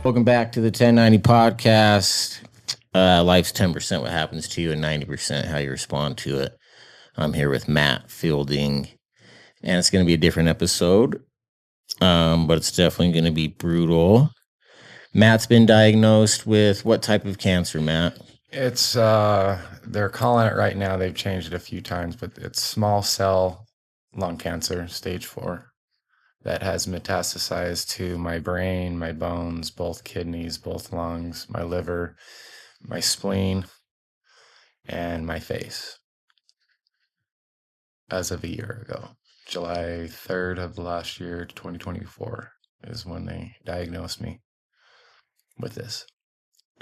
Welcome back to the 1090 podcast. Life's 10% what happens to you and 90% how you respond to it. I'm here with Matt Fielding, and it's going to be a different episode, but it's definitely going to be brutal. Matt's been diagnosed with what type of cancer, Matt? It's they're calling it right now. They've changed it a few times, but it's small cell lung cancer, stage 4, that has metastasized to my brain, my bones, both kidneys, both lungs, my liver, my spleen, and my face. As of a year ago, July 3rd of last year, 2024, is when they diagnosed me with this.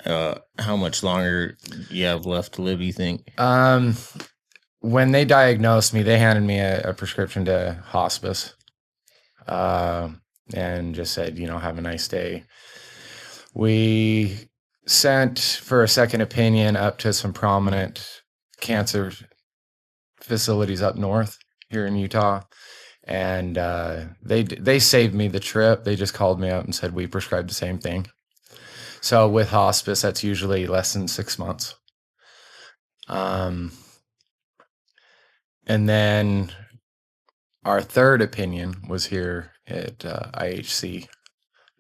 How much longer you have left to live, you think? When they diagnosed me, they handed me a prescription to hospice, and just said, have a nice day. We sent for a second opinion up to some prominent cancer facilities up north here in Utah, and they saved me the trip. They just called me up and said, we prescribed the same thing. So with hospice, that's usually less than 6 months. And then our third opinion was here at IHC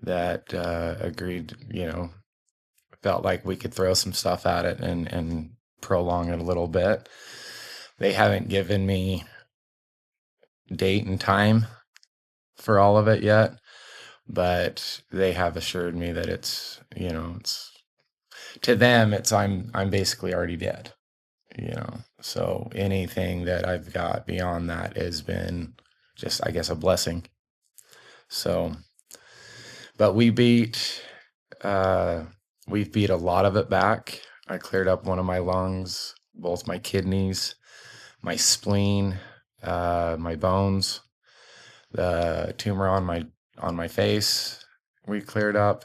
that agreed, felt like we could throw some stuff at it and prolong it a little bit. They haven't given me date and time for all of it yet, but they have assured me that it's to them, I'm basically already dead, so anything that I've got beyond that has been just, I guess, a blessing. So, but we've beat a lot of it back. I cleared up one of my lungs, both my kidneys, my spleen, my bones, the tumor on my face, we cleared up.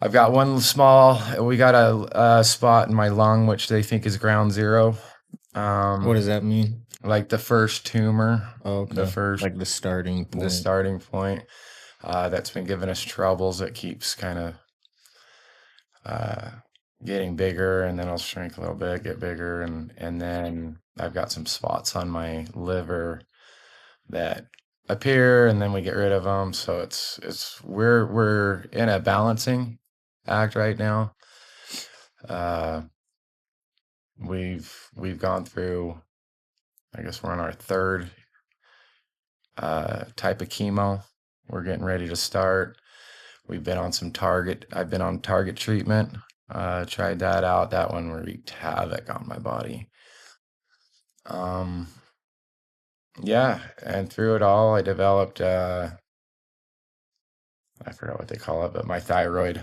I've got we got a spot in my lung, which they think is ground zero. What does that mean? Like the first tumor. Oh, okay. Like the starting point. The starting point. That's been giving us troubles. It keeps kind of getting bigger, and then I'll shrink a little bit, get bigger, and then I've got some spots on my liver that appear, and then we get rid of them. So we're in a balancing act right now. We've gone through, I guess we're on our third type of chemo. We're getting ready to start. I've been on target treatment. Tried that out. That one wreaked havoc on my body. Yeah, and through it all, I developed, I forgot what they call it, but my thyroid,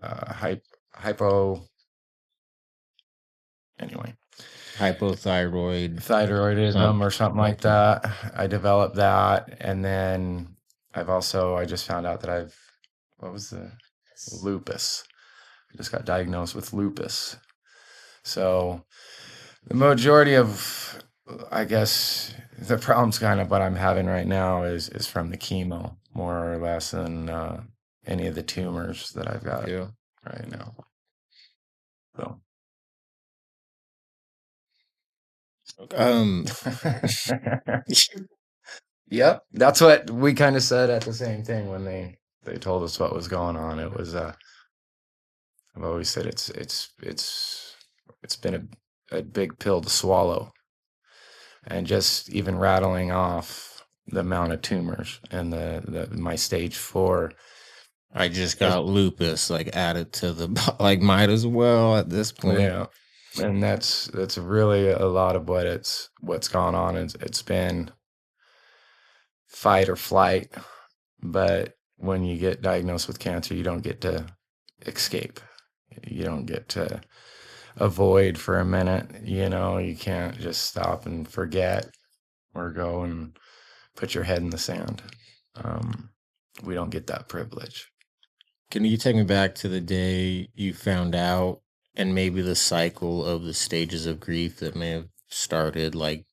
hypothyroidism or something like that. I developed that, and then I just found out that lupus. I just got diagnosed with lupus. So the majority of, I guess, the problem's kind of what I'm having right now is from the chemo, more or less, than any of the tumors that I've got right now. So. Yep, that's what we kind of said at the same thing when they told us what was going on. It was I've always said it's been a big pill to swallow, and just even rattling off the amount of tumors and my stage 4. I just got lupus, added to the might as well at this point. Yeah, and that's really a lot of what's gone on. It's been fight or flight, but when you get diagnosed with cancer, you don't get to escape. You don't get to avoid for a minute. You can't just stop and forget or go and put your head in the sand. We don't get that privilege. Can you take me back to the day you found out, and maybe the cycle of the stages of grief that may have started, like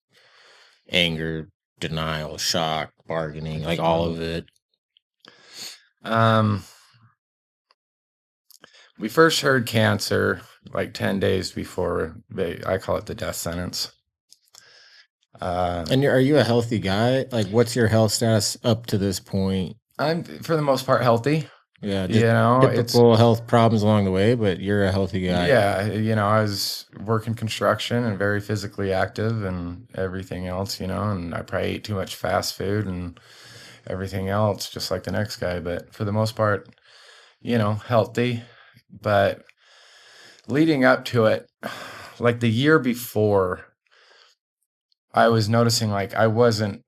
anger, denial, shock, bargaining, all of it? Um, we first heard cancer like 10 days before I call it the death sentence. And are you a healthy guy? Like, what's your health status up to this point? I'm for the most part healthy. Yeah, You just know, it's typical health problems along the way, but you're a healthy guy. yeah, you know, I was working construction and very physically active and everything else, you know, and I probably ate too much fast food and everything else, just like the next guy. But for the most part, you know, healthy. But leading up to it, like the year before, I was noticing like I wasn't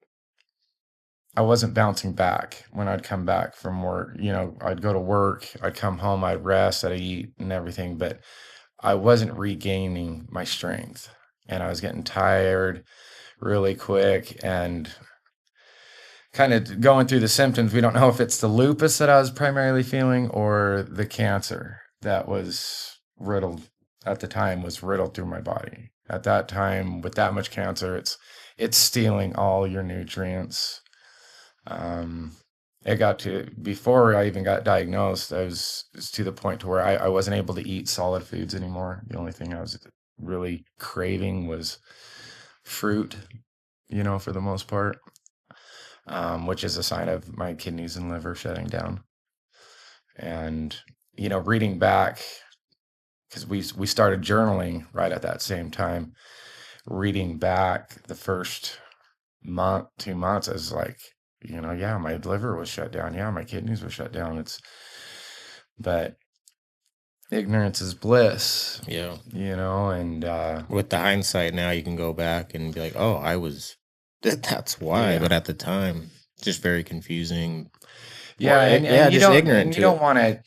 bouncing back when I'd come back from work. You know, I'd go to work, I'd come home, I'd rest, I'd eat and everything, but I wasn't regaining my strength. And I was getting tired really quick and kind of going through the symptoms. We don't know if it's the lupus that I was primarily feeling or the cancer that was riddled at the time was riddled through my body. At that time, with that much cancer, it's stealing all your nutrients. Um, it got to before I even got diagnosed, I was to the point to where I wasn't able to eat solid foods anymore. The only thing I was really craving was fruit, you know, for the most part, which is a sign of my kidneys and liver shutting down. And, you know, reading back, because we started journaling right at that same time, reading back the first month, 2 months, I was like, you know, yeah, my liver was shut down. Yeah, my kidneys were shut down. But ignorance is bliss, Yeah. you know, and With the hindsight now, you can go back and be like, oh, that's why. Yeah. But at the time, just very confusing. yeah, Well, and you just don't ignorant and you to don't it. want to.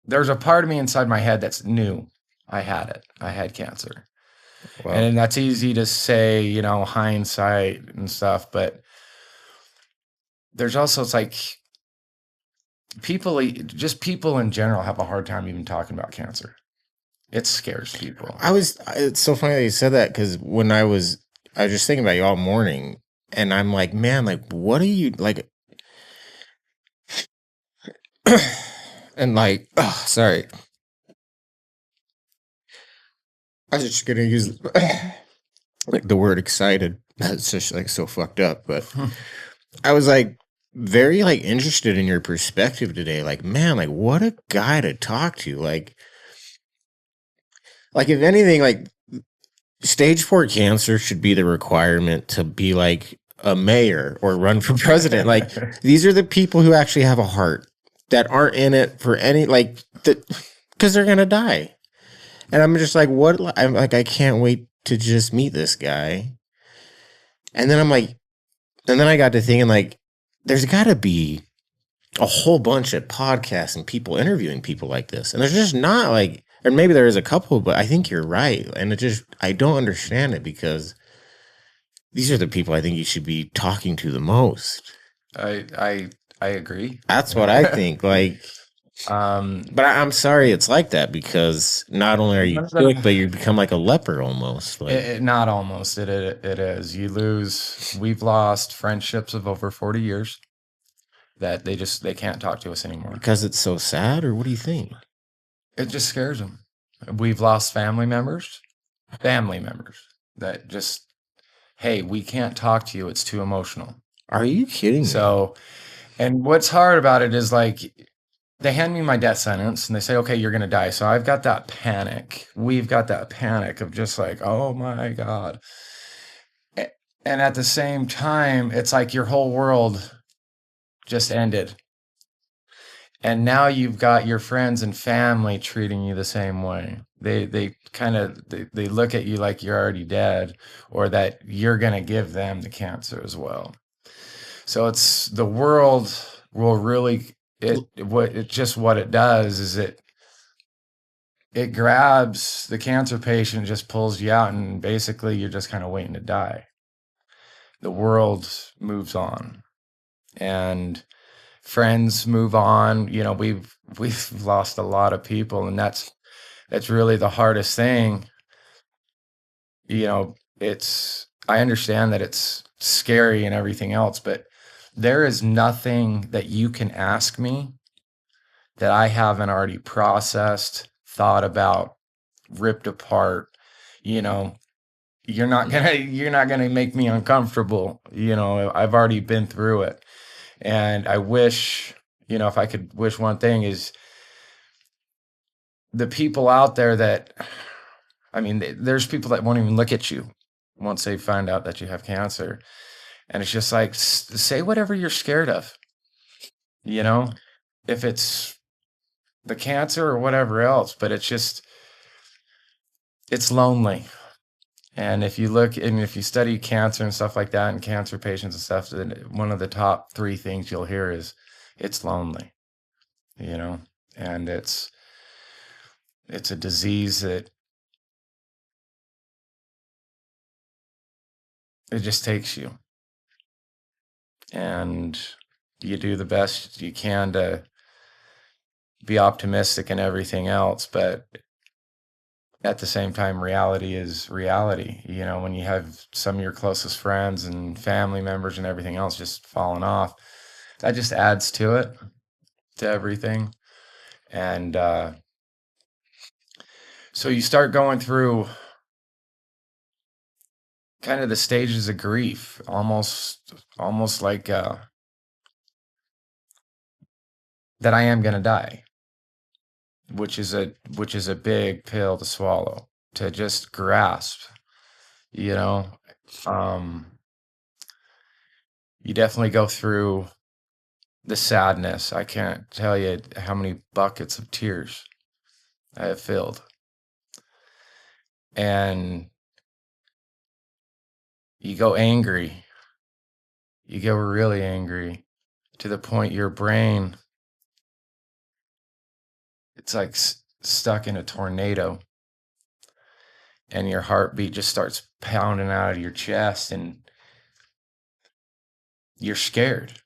There's a part of me inside my head that's new. I had it. I had cancer, Well, and that's easy to say, you know, hindsight and stuff. But there's also it's like people in general have a hard time even talking about cancer. It scares people. it's so funny that you said that because I was just thinking about you all morning and I'm like, man, like, what are you like? And like, oh, sorry. I was just going to use like the word excited. That's just like so fucked up. But I was like very like interested in your perspective today. Like, man, like what a guy to talk to. Like if anything, like stage 4 cancer should be the requirement to be like a mayor or run for president. Like these are the people who actually have a heart that aren't in it for any like that because they're gonna die. And I'm just like, what? I'm like, I can't wait to just meet this guy. And then I'm like, and then I got to thinking like, there's got to be a whole bunch of podcasts and people interviewing people like this, and there's just not like, or maybe there is a couple, but I think you're right, and I don't understand it because these are the people I think you should be talking to the most. I agree. That's what I think. Like, Um, but I'm sorry it's like that because not only are you sick, but you become like a leper almost. Like, not almost. It is. You lose. We've lost friendships of over 40 years that they can't talk to us anymore. because it's so sad, or what do you think? It just scares them. We've lost family members that just, hey, we can't talk to you. It's too emotional. Are you kidding me? So, and what's hard about it is like they hand me my death sentence and they say, okay, you're going to die. So I've got that panic. We've got that panic of just like, oh my God. And at the same time, it's like your whole world just ended. And now you've got your friends and family treating you the same way. They kind of they look at you like you're already dead or that you're going to give them the cancer as well. So it's the world will really what it does is it grabs the cancer patient, just pulls you out, and basically you're just kind of waiting to die. The world moves on, and friends move on. You know, we've lost a lot of people, and that's really the hardest thing. You know, I understand that it's scary and everything else, but There is nothing that you can ask me that I haven't already processed, thought about, ripped apart. You know, you're not gonna make me uncomfortable. You know, I've already been through it. And I wish, if I could wish one thing is the people out there that, I mean, there's people that won't even look at you once they find out that you have cancer. And it's just like, say whatever you're scared of, you know, if it's the cancer or whatever else, but it's lonely. And if you look and if you study cancer and stuff like that and cancer patients and stuff, then one of the top three things you'll hear is it's lonely, you know, and it's a disease that it just takes you. And you do the best you can to be optimistic and everything else, but at the same time, reality is reality. You know, when you have some of your closest friends and family members and everything else just falling off, that just adds to it, to everything. And so you start going through kind of the stages of grief, almost like that I am going to die, which is a big pill to swallow, to just grasp, you know. Um, you definitely go through the sadness. I can't tell you how many buckets of tears I have filled. And you go angry. You go really angry to the point your brain, it's like stuck in a tornado, and your heartbeat just starts pounding out of your chest, and you're scared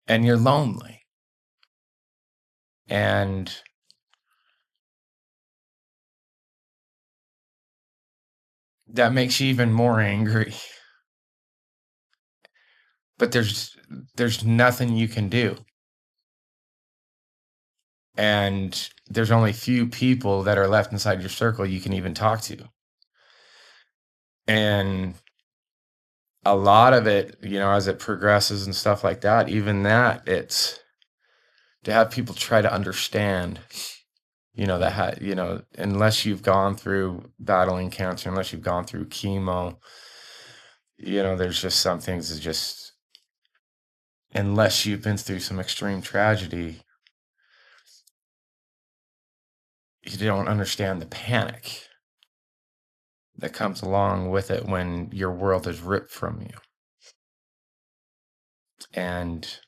and you're lonely. And that makes you even more angry. But there's nothing you can do. And there's only few people that are left inside your circle you can even talk to. And a lot of it, as it progresses and stuff like that, even that, it's to have people try to understand, unless you've gone through battling cancer, unless you've gone through chemo, there's just some things that just, unless you've been through some extreme tragedy, you don't understand the panic that comes along with it when your world is ripped from you. And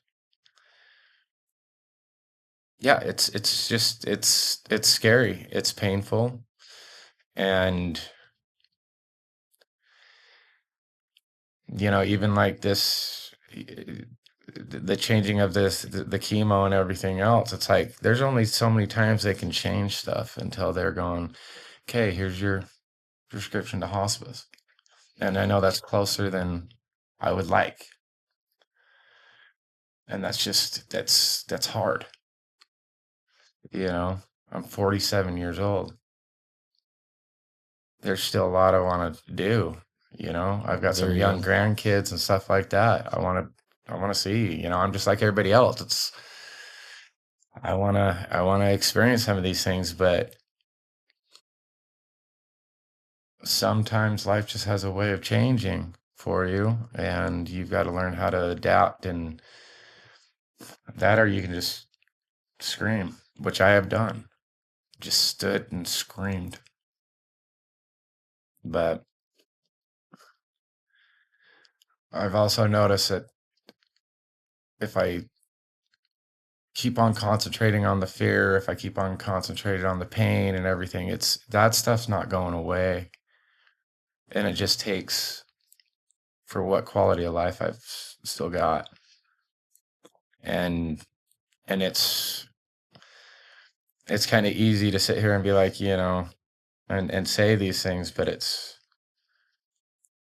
yeah, it's scary. It's painful. And even like this, the changing of the chemo and everything else, it's like there's only so many times they can change stuff until they're going, okay, here's your prescription to hospice. And I know that's closer than I would like. And that's hard. I'm 47 years old. There's still a lot I want to do. I've got some Very young young. grandkids and stuff like that. I want to see, I'm just like everybody else. I want to experience some of these things, but sometimes life just has a way of changing for you, and you've got to learn how to adapt, and that, or you can just scream, which I have done. Just stood and screamed. But I've also noticed that if I keep on concentrating on the fear, if I keep on concentrating on the pain and everything, that stuff's not going away. And it just takes for what quality of life I've still got. And it's kind of easy to sit here and be like, and say these things, but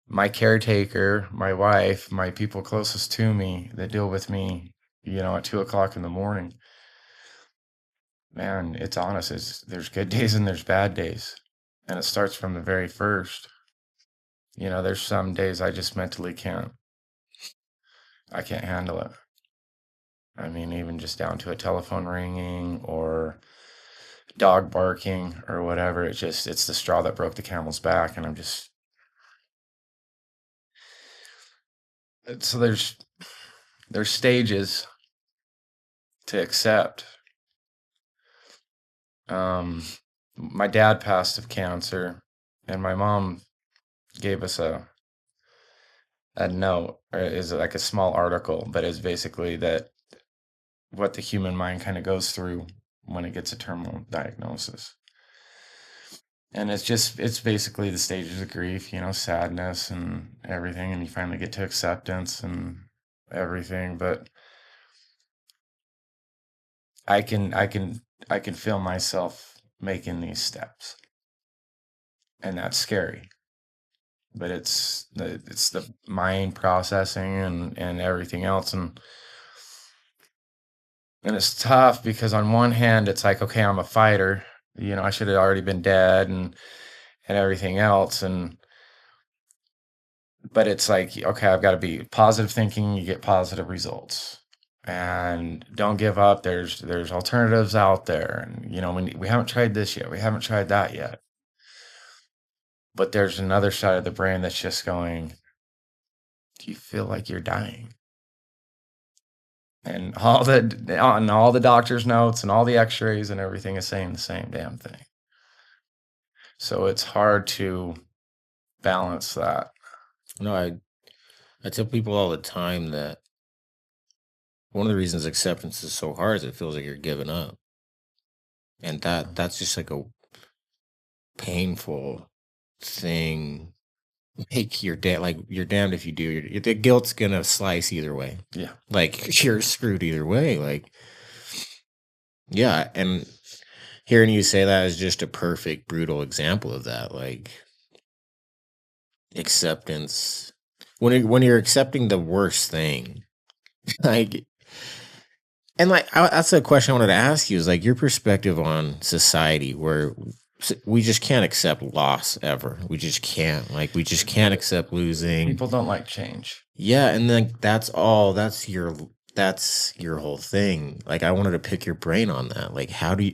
my caretaker, my wife, my people closest to me that deal with me, at 2 o'clock in the morning, man, it's honest. There's good days and there's bad days. And it starts from the very first. There's some days I just mentally I can't handle it. I mean, even just down to a telephone ringing or dog barking or whatever. It's the straw that broke the camel's back. And so there's stages to accept. My dad passed of cancer, and my mom gave us a note, or is like a small article, but it's basically that what the human mind kind of goes through when it gets a terminal diagnosis. And it's basically the stages of grief, sadness and everything, and you finally get to acceptance and everything. But I can feel myself making these steps, and that's scary. But it's the mind processing and everything else, and it's tough because on one hand it's like, okay, I'm a fighter, I should have already been dead and everything else, but it's like, okay, I've got to be positive thinking, you get positive results, and don't give up. There's alternatives out there, and we haven't tried this yet, we haven't tried that yet. But there's another side of the brain that's just going, do you feel like you're dying? And all the doctor's notes and all the x-rays and everything is saying the same damn thing. So it's hard to balance that. No, I tell people all the time that one of the reasons acceptance is so hard is it feels like you're giving up. And that's just like a painful thing. Like you're damned if you do. The guilt's gonna slice either way. Yeah. Like you're screwed either way. Like, yeah, and hearing you say that is just a perfect, brutal example of that. Like acceptance. When you're accepting the worst thing, like, and like that's a question I wanted to ask you is like your perspective on society, where we just can't accept loss ever. We just can't. Like we just can't accept losing. People don't like change. Yeah, and then that's your whole thing. Like I wanted to pick your brain on that. Like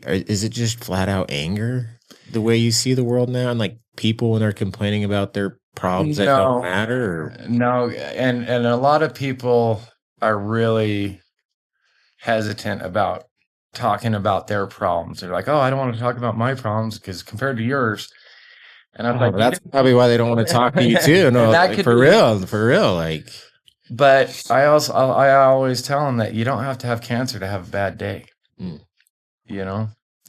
is it just flat out anger the way you see the world now, and like people when they're complaining about their problems that don't matter? Or? No, and a lot of people are really hesitant about talking about their problems. They're like, oh, I don't want to talk about my problems because compared to yours. And I'm like, that's probably why they don't want to talk to you too. No, like, for real, like. But I always tell them that you don't have to have cancer to have a bad day,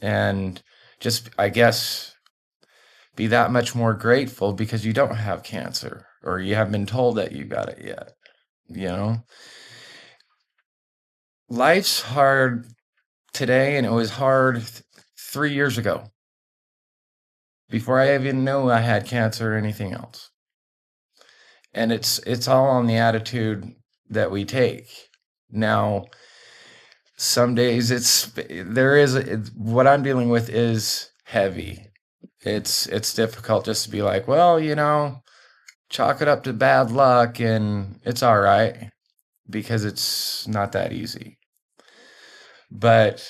and just, I guess, be that much more grateful because you don't have cancer or you haven't been told that you got it yet, Life's hard today, and it was hard 3 years ago before I even knew I had cancer or anything else. And it's all on the attitude that we take. Now, some days what I'm dealing with is heavy. It's difficult just to be like, well, chalk it up to bad luck and it's all right, because it's not that easy. But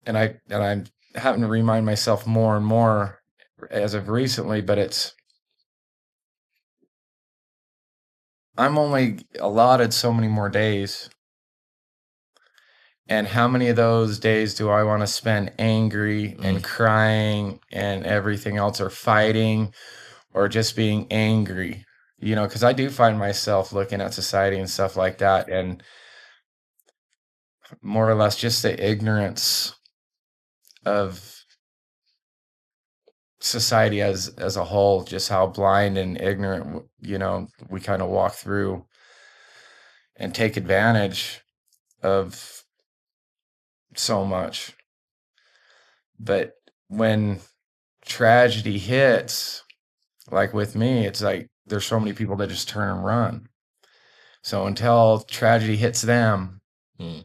and I'm having to remind myself more and more as of recently, but I'm only allotted so many more days. And how many of those days do I want to spend angry and crying and everything else, or fighting, or just being angry? Because I do find myself looking at society and stuff like that, and more or less just the ignorance of society as a whole, just how blind and ignorant, we kind of walk through and take advantage of so much. But when tragedy hits, like with me, it's like there's so many people that just turn and run. So until tragedy hits them, then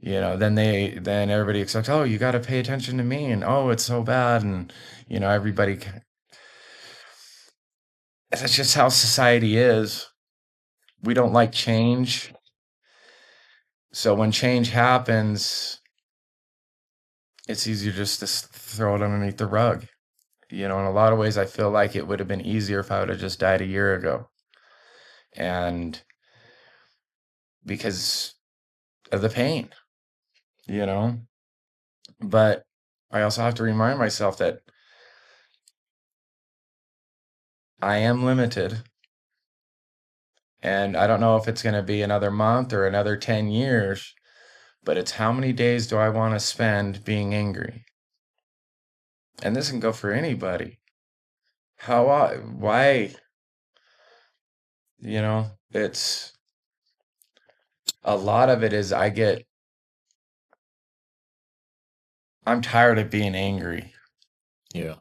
everybody expects, oh, you got to pay attention to me, and oh, it's so bad, and everybody. That's just how society is. We don't like change. So when change happens, it's easier just to throw it underneath the rug. In a lot of ways, I feel like it would have been easier if I would have just died a year ago. And because of the pain, But I also have to remind myself that I am limited. And I don't know if it's going to be another month or another 10 years, but it's how many days do I want to spend being angry? And this can go for anybody. Why? It's a lot of it is I'm tired of being angry. Yeah.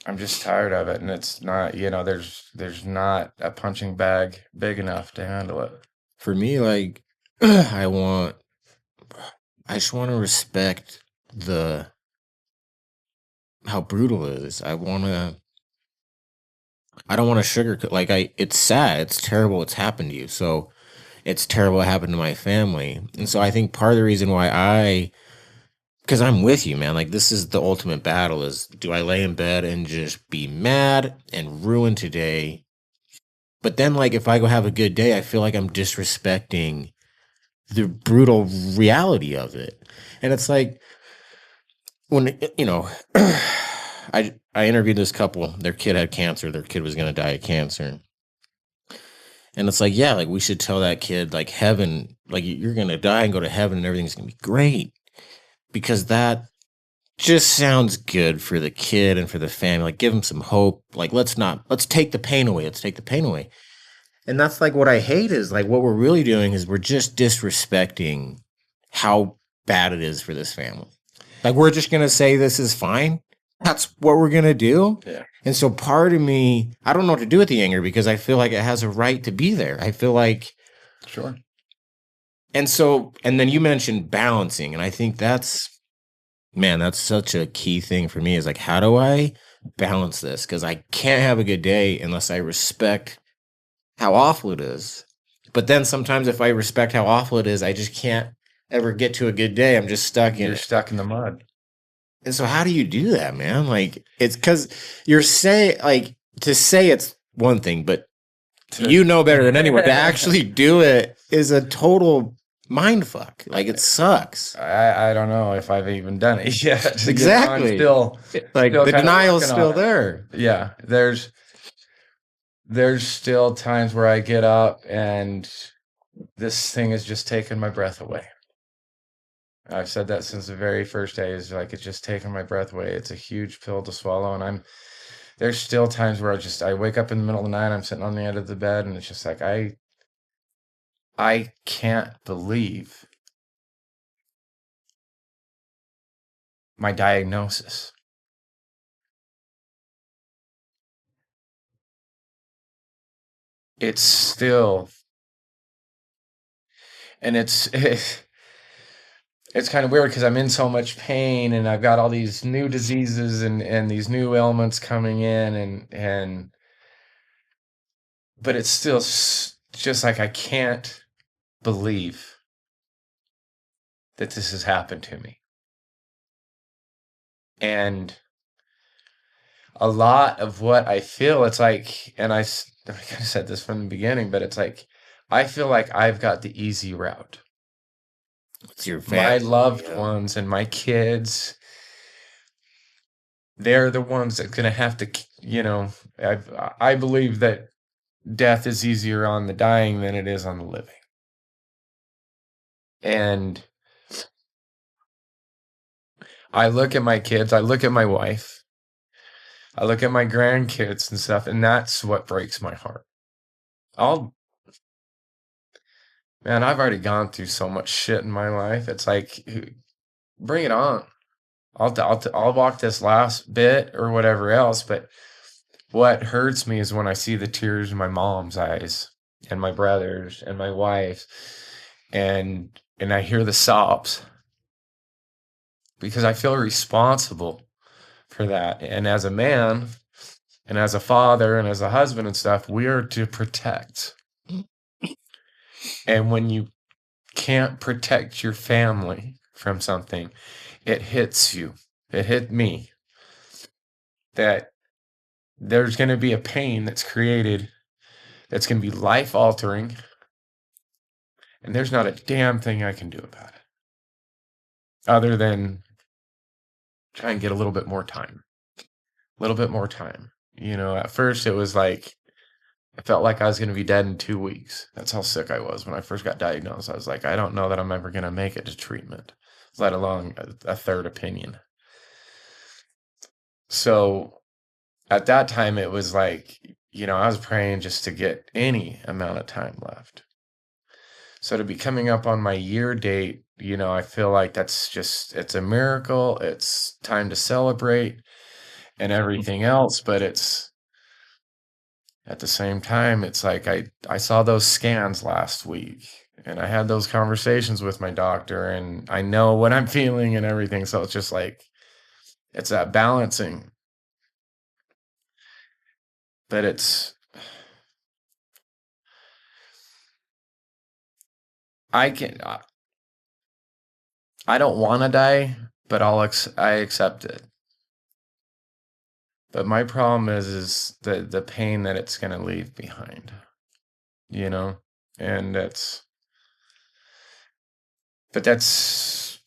I'm just tired of it. And it's not, there's not a punching bag big enough to handle it. For me, like, I just want to respect how brutal it is. I don't want to sugarcoat, like, it's sad, it's terrible, it's happened to you. So it's terrible it happened to my family. And so I think part of the reason why because I'm with you, man. Like, this is the ultimate battle is, do I lay in bed and just be mad and ruin today? But then, like, if I go have a good day, I feel like I'm disrespecting the brutal reality of it. And it's like, when, I interviewed this couple, their kid had cancer, their kid was going to die of cancer. And it's like, yeah, like, we should tell that kid, like, heaven, like, you're going to die and go to heaven and everything's going to be great. Because that just sounds good for the kid and for the family. Like, give them some hope. Like, let's take the pain away. Let's take the pain away. And that's like what I hate is, like, what we're really doing is we're just disrespecting how bad it is for this family. Like, we're just going to say this is fine. That's what we're going to do. Yeah. And so part of me, I don't know what to do with the anger because I feel like it has a right to be there. I feel like. Sure. And then you mentioned balancing. And I think that's such a key thing for me is, like, how do I balance this? Because I can't have a good day unless I respect how awful it is. But then sometimes if I respect how awful it is, I just can't ever get to a good day. I'm just stuck in it. You're stuck in the mud. And so how do you do that, man? Like, it's because you're saying, like, to say it's one thing, but you know better than anyone to actually do it is a total mind fuck. Like, it sucks. I don't know if I've even done it yet. Exactly. I'm still the denial's still there. Yeah. There's still times where I get up and this thing is just taking my breath away. I've said that since the very first day. Is like, it's just taking my breath away. It's a huge pill to swallow. And there's still times where I wake up in the middle of the night, I'm sitting on the end of the bed, and it's just like, I can't believe my diagnosis. It's still, and it's kind of weird because I'm in so much pain and I've got all these new diseases and these new ailments coming in but it's still just like, I can't believe that this has happened to me. And a lot of what I feel, it's like, and I kind of said this from the beginning, but it's like, I feel like I've got the easy route. It's your family, my loved ones and my kids, they're the ones that are going to have to, I believe that death is easier on the dying than it is on the living. And I look at my kids, I look at my wife, I look at my grandkids and stuff, and that's what breaks my heart. Man, I've already gone through so much shit in my life. It's like, bring it on. I'll walk this last bit or whatever else, but what hurts me is when I see the tears in my mom's eyes and my brothers and my wife, and I hear the sobs because I feel responsible for that. And as a man and as a father and as a husband and stuff, we are to protect. And when you can't protect your family from something, it hits you. It hit me that there's going to be a pain that's created that's going to be life altering, and there's not a damn thing I can do about it other than try and get a little bit more time. A little bit more time. You know, at first it was like I felt like I was going to be dead in 2 weeks. That's how sick I was when I first got diagnosed. I was like, I don't know that I'm ever going to make it to treatment, let alone a third opinion. So at that time, it was like, you know, I was praying just to get any amount of time left. So to be coming up on my year date, you know, I feel like that's just, it's a miracle. It's time to celebrate and everything else. But it's at the same time, it's like I saw those scans last week and I had those conversations with my doctor and I know what I'm feeling and everything. So it's just like, it's that balancing. But I can, I don't want to die, but I accept it. But my problem is the pain that it's going to leave behind, you know? And but that's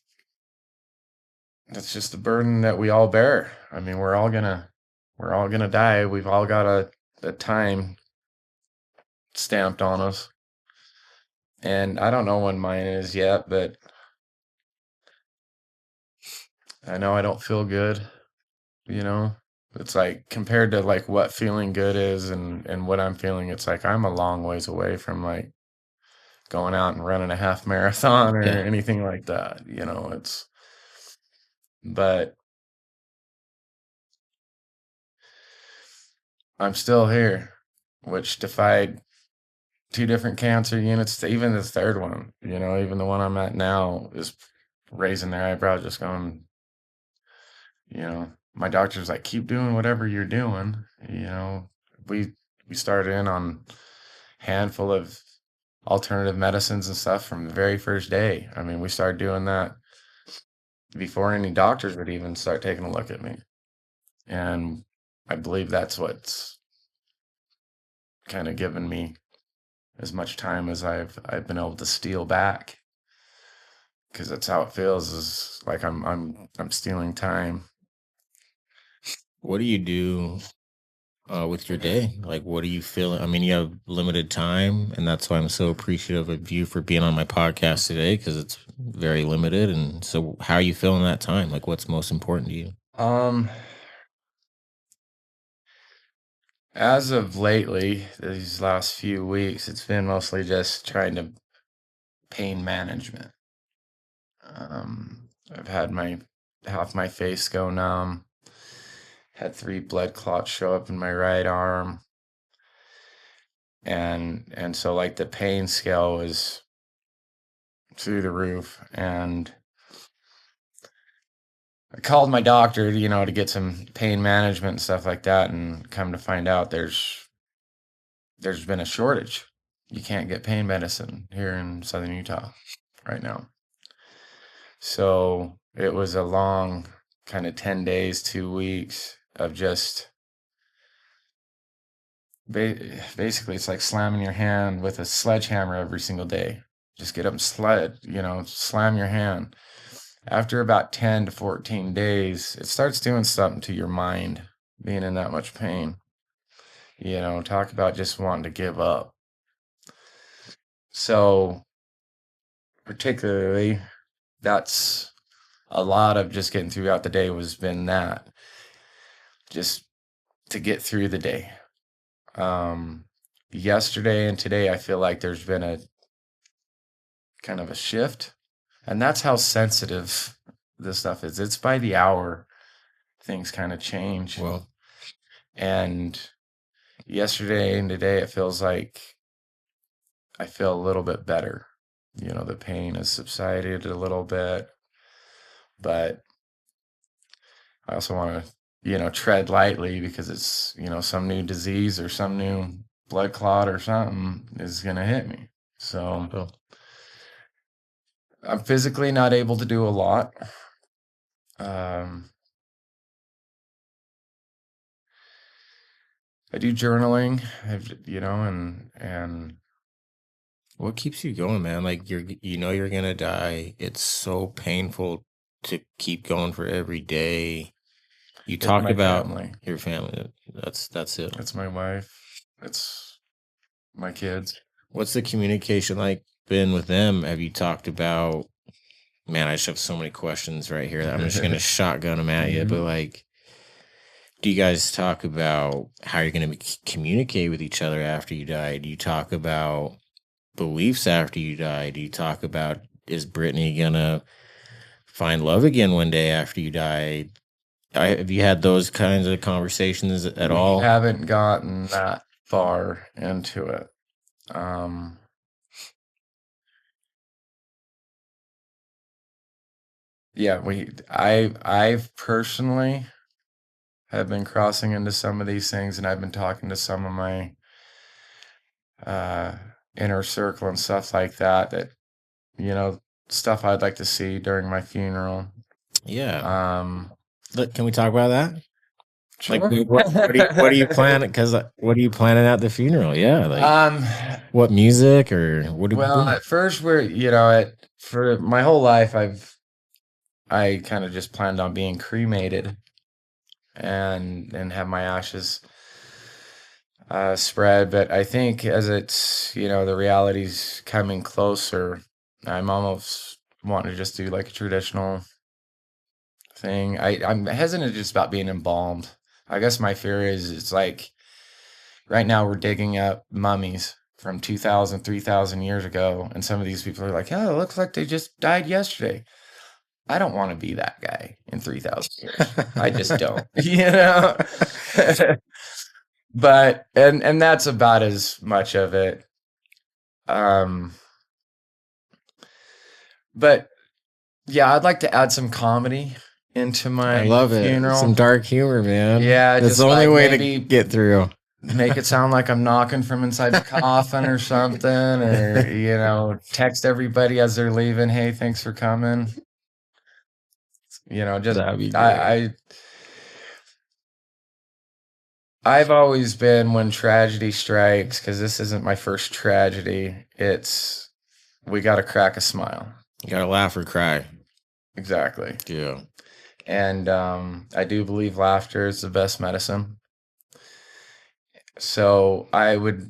just the burden that we all bear. I mean, we're all gonna die. We've all got a time stamped on us. And I don't know when mine is yet, but I know I don't feel good, you know? It's like compared to like what feeling good is and what I'm feeling, it's like I'm a long ways away from like going out and running a half marathon or Yeah. anything like that. You know, but I'm still here, which defied two different cancer units, to even the third one, you know, even the one I'm at now is raising their eyebrow, just going, you know, my doctor's like, keep doing whatever you're doing. You know, we, we started in on handful of alternative medicines and stuff from the very first day. I mean, we started doing that before any doctors would even start taking a look at me. And I believe that's what's kind of given me as much time as I've been able to steal back, because that's how it feels, is like I'm stealing time. What do you do with your day? Like, what do you feel? I mean, you have limited time, and that's why I'm so appreciative of you for being on my podcast today because it's very limited. And so, how are you feeling that time? Like, what's most important to you? Um, as of lately, these last few weeks, it's been mostly just trying to pain management. I've had my half my face go numb, had 3 blood clots show up in my right arm, and so like the pain scale was through the roof. And I called my doctor, you know, to get some pain management and stuff like that, and come to find out there's been a shortage. You can't get pain medicine here in southern Utah right now. So it was a long kind of 10 days, 2 weeks of just basically it's like slamming your hand with a sledgehammer every single day. Just get up and you know, slam your hand. After about 10 to 14 days, it starts doing something to your mind, being in that much pain. You know, talk about just wanting to give up. So, particularly, that's a lot of just getting throughout the day was been that, just to get through the day. Um, Yesterday and today, I feel like there's been a kind of a shift, and that's how sensitive this stuff is. It's by the hour things kind of change. Well, And yesterday and today, it feels like I feel a little bit better. The pain has subsided a little bit, but I also want to, tread lightly because it's, some new disease or some new blood clot or something is going to hit me. So Oh. I'm physically not able to do a lot. I do journaling, and What keeps you going, man? Like you're gonna die. It's so painful to keep going for every day. You it's talked my about family. your family. That's it. It's my wife. It's my kids. What's the communication like been with them? Have you talked about, man, I just have so many questions right here that I'm just gonna shotgun them at you, but like, do you guys talk about how you're gonna communicate with each other after you die? Do you talk about beliefs after you die? Do you talk about, is Brittany gonna find love again one day after you die? Have you had those kinds of conversations at all? We haven't gotten that far into it. Yeah, I've personally have been crossing into some of these things, and I've been talking to some of my inner circle and stuff like that, stuff I'd like to see during my funeral. Yeah. Look, can we talk about that? Sure. Like, what are you planning? Because what are you planning at the funeral? Yeah, like what music or what? Well, at first for my whole life, I kind of just planned on being cremated and have my ashes spread. But I think as it's, the reality's coming closer, I'm almost wanting to just do like a traditional thing. I'm hesitant just about being embalmed. I guess my fear is it's like right now we're digging up mummies from 2,000, 3,000 years ago. And some of these people are like, oh, it looks like they just died yesterday. I don't want to be that guy in 3,000 years. I just don't, but, and that's about as much of it. But yeah, I'd like to add some comedy into my I love funeral. it. Some dark humor, man. Yeah, that's just the only like way maybe to get through. Make it sound like I'm knocking from inside the coffin or something, or text everybody as they're leaving, hey, thanks for coming. Just That'd be great. I've always been, when tragedy strikes, because this isn't my first tragedy, we got to crack a smile. You gotta laugh or cry. Exactly. Yeah. And I do believe laughter is the best medicine. So I'm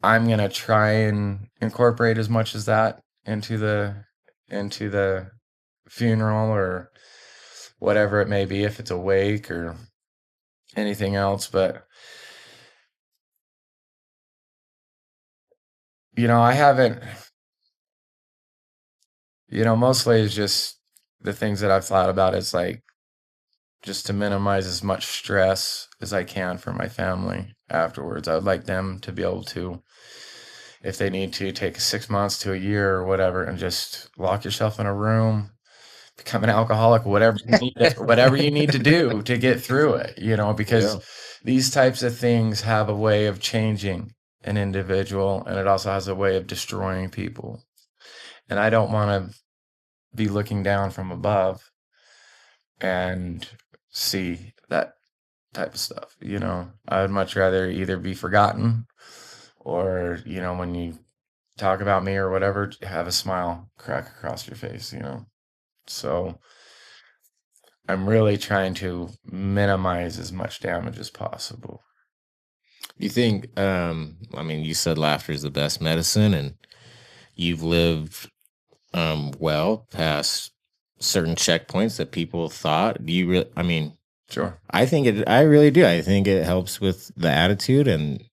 gonna try and incorporate as much as that into the funeral or whatever it may be, if it's a wake or anything else. But I haven't, mostly it's just the things that I've thought about is like just to minimize as much stress as I can for my family afterwards. I would like them to be able to, if they need to, take 6 months to a year or whatever and just lock yourself in a room, become an alcoholic, whatever you need to do to get through it, because these types of things have a way of changing an individual, and it also has a way of destroying people. And I don't want to be looking down from above and see that type of stuff. I would much rather either be forgotten or, when you talk about me or whatever, have a smile crack across your face, So I'm really trying to minimize as much damage as possible. You think, you said laughter is the best medicine, and you've lived well past certain checkpoints that people thought. Do you really, Sure. I really do. I think it helps with the attitude, and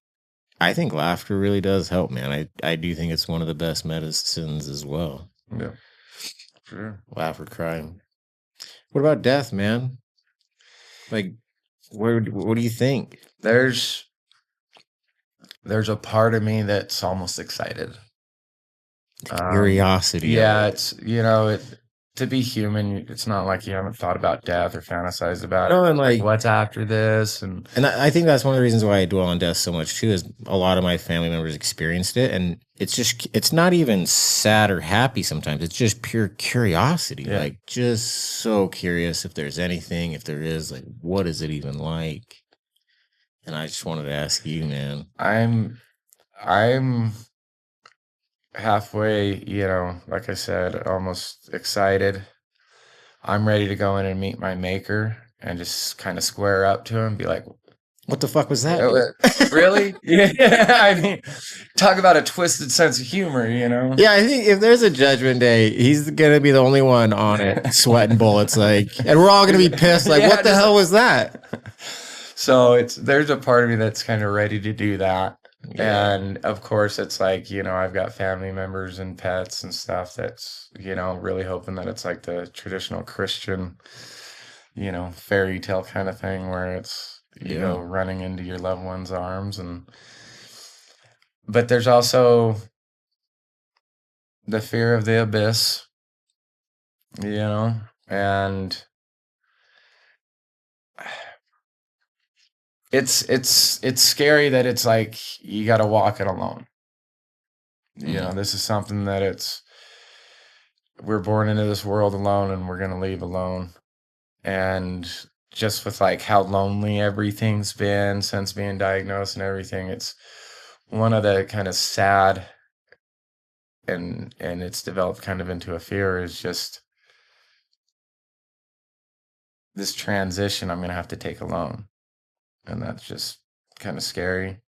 I think laughter really does help, man. I do think it's one of the best medicines as well. Yeah. Sure. Laugh or cry. What about death, man? Like, What do you think? There's a part of me that's almost excited. Curiosity. Yeah, it's to be human, it's not like you haven't thought about death or fantasized about it. No, and Like like, what's after this, and I think that's one of the reasons why I dwell on death so much too. Is a lot of my family members experienced it, and it's not even sad or happy. Sometimes it's just pure curiosity. Yeah. Like, just so curious if there's anything, if there is, like, what is it even like? And I just wanted to ask you, man. I'm halfway, like I said, almost excited. I'm ready to go in and meet my maker and just kind of square up to him, be like, What the fuck was that? really? Yeah. I mean, talk about a twisted sense of humor, Yeah, I think if there's a judgment day, he's gonna be the only one on it, sweating bullets, like, and we're all gonna be pissed. Like, Yeah, what the hell was that? So there's a part of me that's kind of ready to do that. Yeah. And of course, it's like, I've got family members and pets and stuff that's, really hoping that it's like the traditional Christian, fairy tale kind of thing where it's, you go running into your loved one's arms. But there's also the fear of the abyss, and it's scary that it's like you got to walk it alone. This is something that we're born into this world alone and we're going to leave alone. And just with like how lonely everything's been since being diagnosed and everything, it's one of the kind of sad and it's developed kind of into a fear is just this transition I'm going to have to take alone. And that's just kind of scary.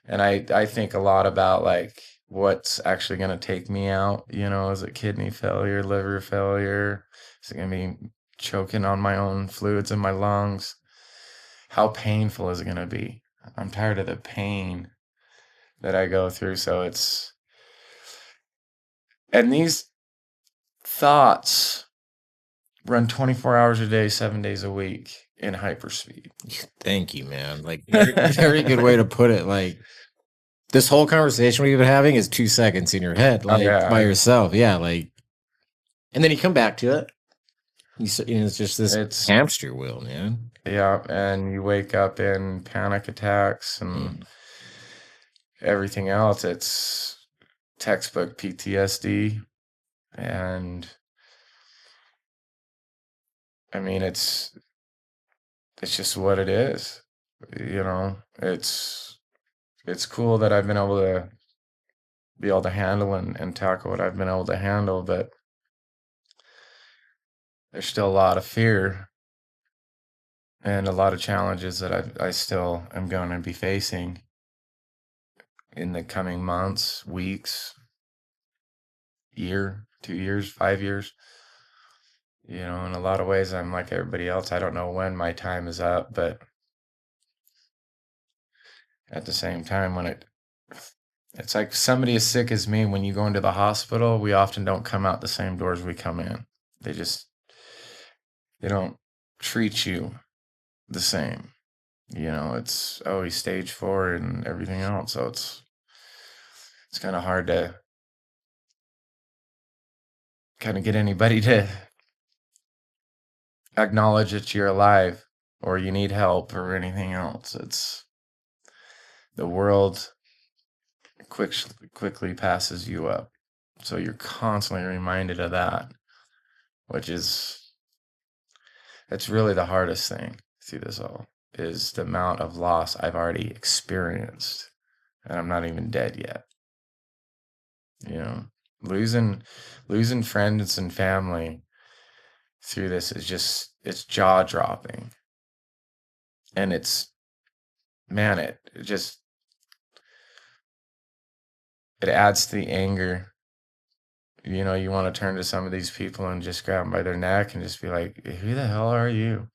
And I think a lot about like what's actually going to take me out, is it kidney failure, liver failure? Is it going to be choking on my own fluids in my lungs? How painful is it going to be? I'm tired of the pain that I go through. And these thoughts run 24 hours a day, 7 days a week in hyperspeed. Thank you, man. Like, very good way to put it. Like, this whole conversation we've been having is 2 seconds in your head, like, by yourself. Yeah, like, and then you come back to it. It's just this hamster wheel, man. Yeah, and you wake up in panic attacks and everything else. It's textbook PTSD, and I mean it's just what it is. It's cool that I've been able to handle and tackle what I've been able to handle, but there's still a lot of fear and a lot of challenges that I still am going to be facing in the coming months, weeks, year, 2 years, 5 years. In a lot of ways, I'm like everybody else. I don't know when my time is up, but at the same time, it's like somebody as sick as me, when you go into the hospital, we often don't come out the same doors we come in. They don't treat you the same. It's always stage 4 and everything else. So it's kind of hard to kind of get anybody to acknowledge that you're alive or you need help or anything else. It's the world quickly passes you up. So you're constantly reminded of that, which it's really the hardest thing through this all, is the amount of loss I've already experienced, and I'm not even dead yet. Losing friends and family through this is it's jaw dropping. And it adds to the anger. You want to turn to some of these people and just grab them by their neck and just be like, who the hell are you?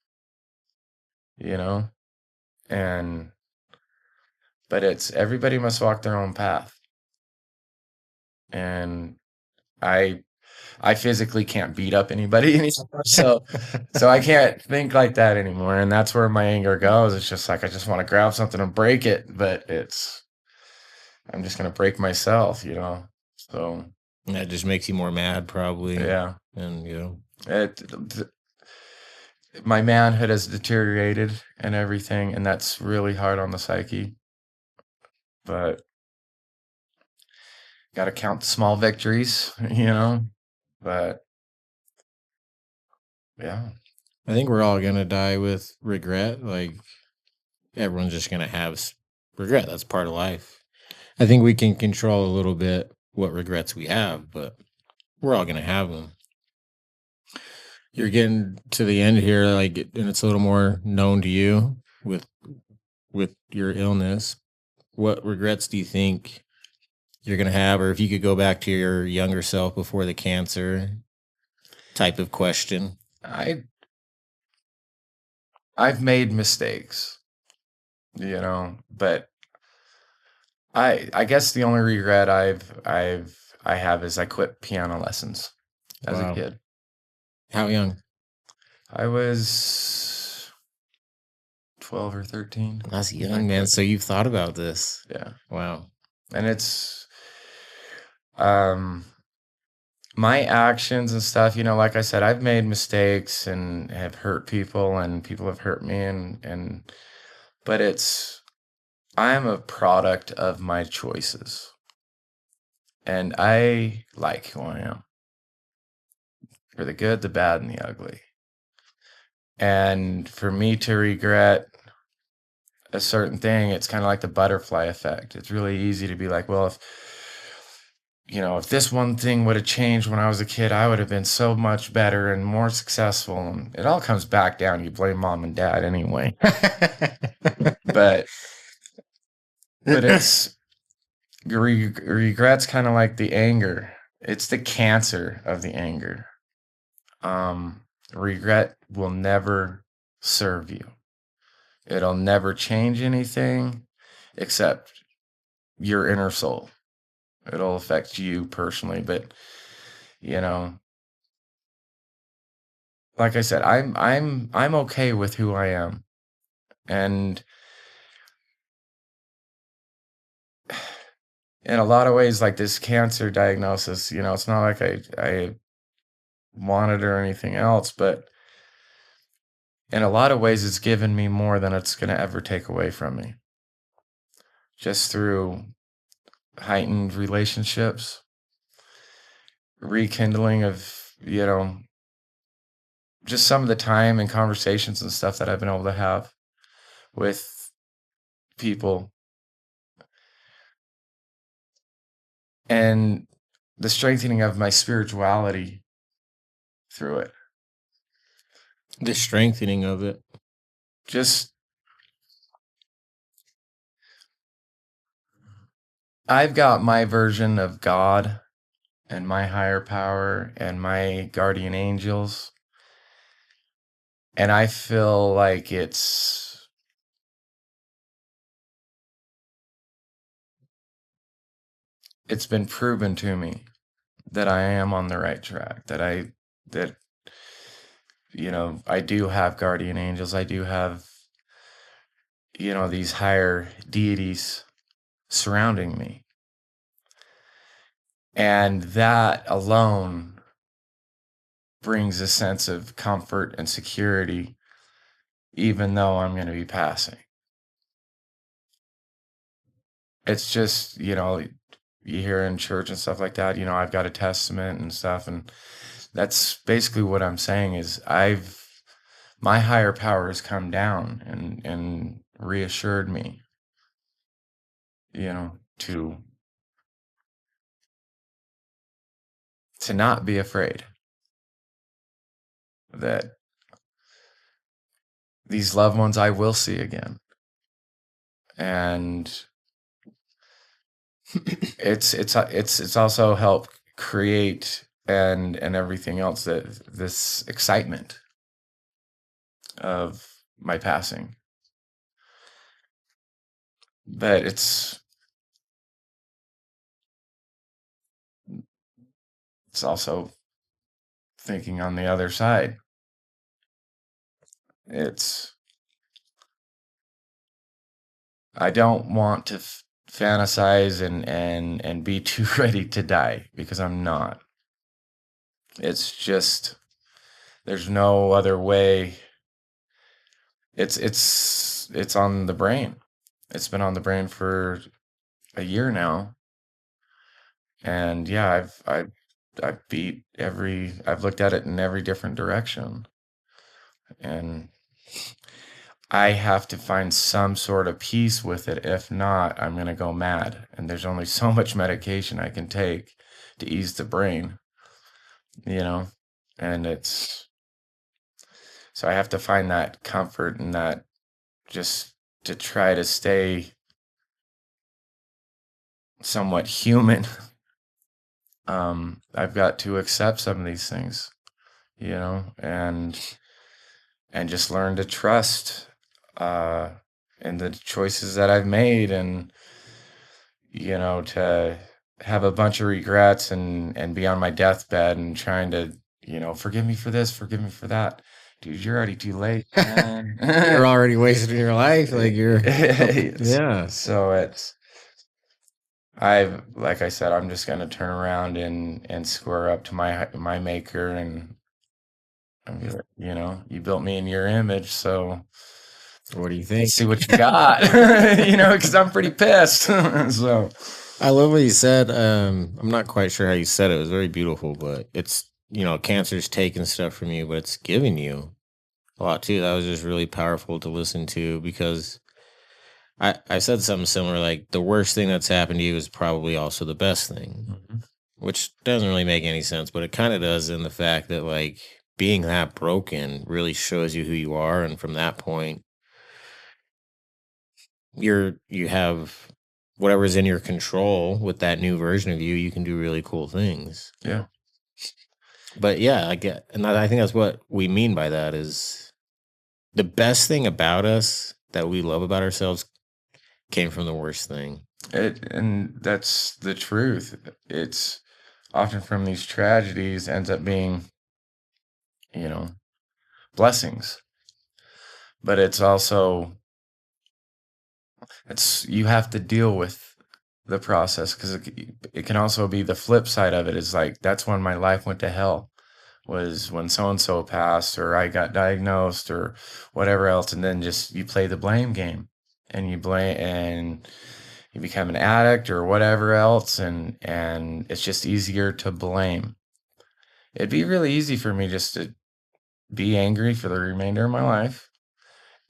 But it's everybody must walk their own path. And I I physically can't beat up anybody anymore. So I can't think like that anymore. And that's where my anger goes. It's just like I just want to grab something and break it, but I'm just gonna break myself, you know. So That just makes you more mad, probably. yeah. And My manhood has deteriorated and everything, and that's really hard on the psyche. But gotta count the small victories, you know. But yeah. I think we're all gonna die with regret. Like everyone's just gonna have regret. That's part of life. I think we can control a little bit what regrets we have, but we're all gonna have them. You're getting to the end here, like, and it's a little more known to you with your illness. What regrets do you think you're gonna have, or if you could go back to your younger self before the cancer type of question? I've made mistakes, you know, but I guess the only regret I have is I quit piano lessons as a Wow. kid. How young? I was 12 or 13. That's I young, man. quit. So you've thought about this. Yeah. Wow. And it's my actions and stuff, you know, like I said, I've made mistakes and have hurt people and people have hurt me and but I am a product of my choices. And I like who I am. For the good, the bad, and the ugly. And for me to regret a certain thing, it's kind of like the butterfly effect. It's really easy to be like, well, if this one thing would have changed when I was a kid, I would have been so much better and more successful. And it all comes back down. You blame mom and dad anyway. But it's regret's kind of like the anger. It's the cancer of the anger. Regret will never serve you. It'll never change anything except your inner soul. It'll affect you personally, but you know, like I said, I'm okay with who I am. And in a lot of ways, like this cancer diagnosis, you know, it's not like I wanted or anything else, but in a lot of ways, it's given me more than it's going to ever take away from me. Just through heightened relationships, rekindling of, just some of the time and conversations and stuff that I've been able to have with people and the strengthening of my spirituality through it. The strengthening of it. Just, I've got my version of God and my higher power and my guardian angels. And I feel like it's been proven to me that I am on the right track, that I do have guardian angels. I do have, these higher deities surrounding me. And that alone brings a sense of comfort and security, even though I'm going to be passing. It's just, you hear in church and stuff like that, I've got a testament and stuff. And that's basically what I'm saying is my higher power has come down and reassured me, to not be afraid that these loved ones I will see again. And it's also helped create and everything else, that this excitement of my passing. But it's also thinking on the other side. I don't want to fantasize and be too ready to die, because I'm not. It's just, there's no other way. It's on the brain. It's been on the brain for a year now. And yeah, I've looked at it in every different direction. And I have to find some sort of peace with it. If not, I'm going to go mad. And there's only so much medication I can take to ease the brain, you know? And so I have to find that comfort and that, just to try to stay somewhat human. I've got to accept some of these things, and just learn to trust uh, in the choices that I've made, and to have a bunch of regrets and be on my deathbed and trying to, forgive me for this, forgive me for that. Dude, you're already too late, man. You're already wasting your life. Like yeah. So like I said, I'm just gonna turn around and square up to my maker, and I'm be like, you built me in your image, so What do you let's think? see what you got. Because I'm pretty pissed. So I love what you said. I'm not quite sure how you said it. It was very beautiful, but it's, cancer's taking stuff from you, but it's giving you a lot too. That was just really powerful to listen to, because I said something similar, like the worst thing that's happened to you is probably also the best thing, which doesn't really make any sense, but it kind of does, in the fact that, like, being that broken really shows you who you are, and from that point, you have whatever's in your control. With that new version of you, you can do really cool things. yeah. But yeah, I get, and I think that's what we mean by that, is the best thing about us that we love about ourselves came from the worst thing. And that's the truth. It's often from these tragedies ends up being, blessings. But it's also, you have to deal with the process, because it can also be the flip side of it. Is like, that's when my life went to hell, was when so and so passed, or I got diagnosed, or whatever else. And then just, you play the blame game, and you become an addict or whatever else, and it's just easier to blame. It'd be really easy for me just to be angry for the remainder of my life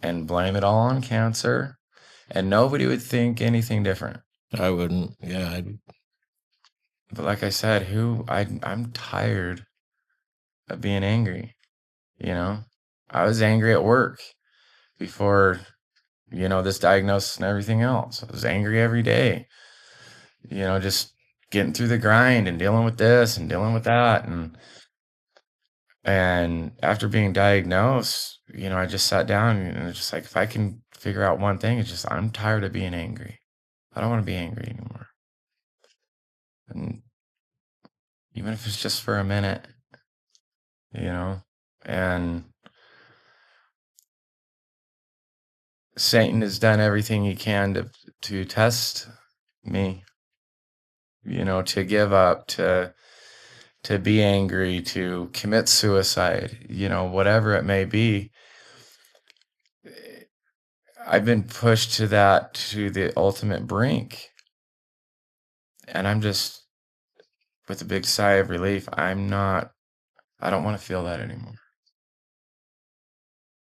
and blame it all on cancer, and nobody would think anything different. I wouldn't. Yeah. But like I said, I'm tired of being angry. I was angry at work before, this diagnosis and everything else. I was angry every day, just getting through the grind and dealing with this and dealing with that. And after being diagnosed, I just sat down, and it's just like, if I can figure out one thing, it's just, I'm tired of being angry. I don't want to be angry anymore. And even if it's just for a minute, and Satan has done everything he can to test me, to give up, to be angry, to commit suicide, whatever it may be. I've been pushed to the ultimate brink. And I'm just, with a big sigh of relief, I don't want to feel that anymore.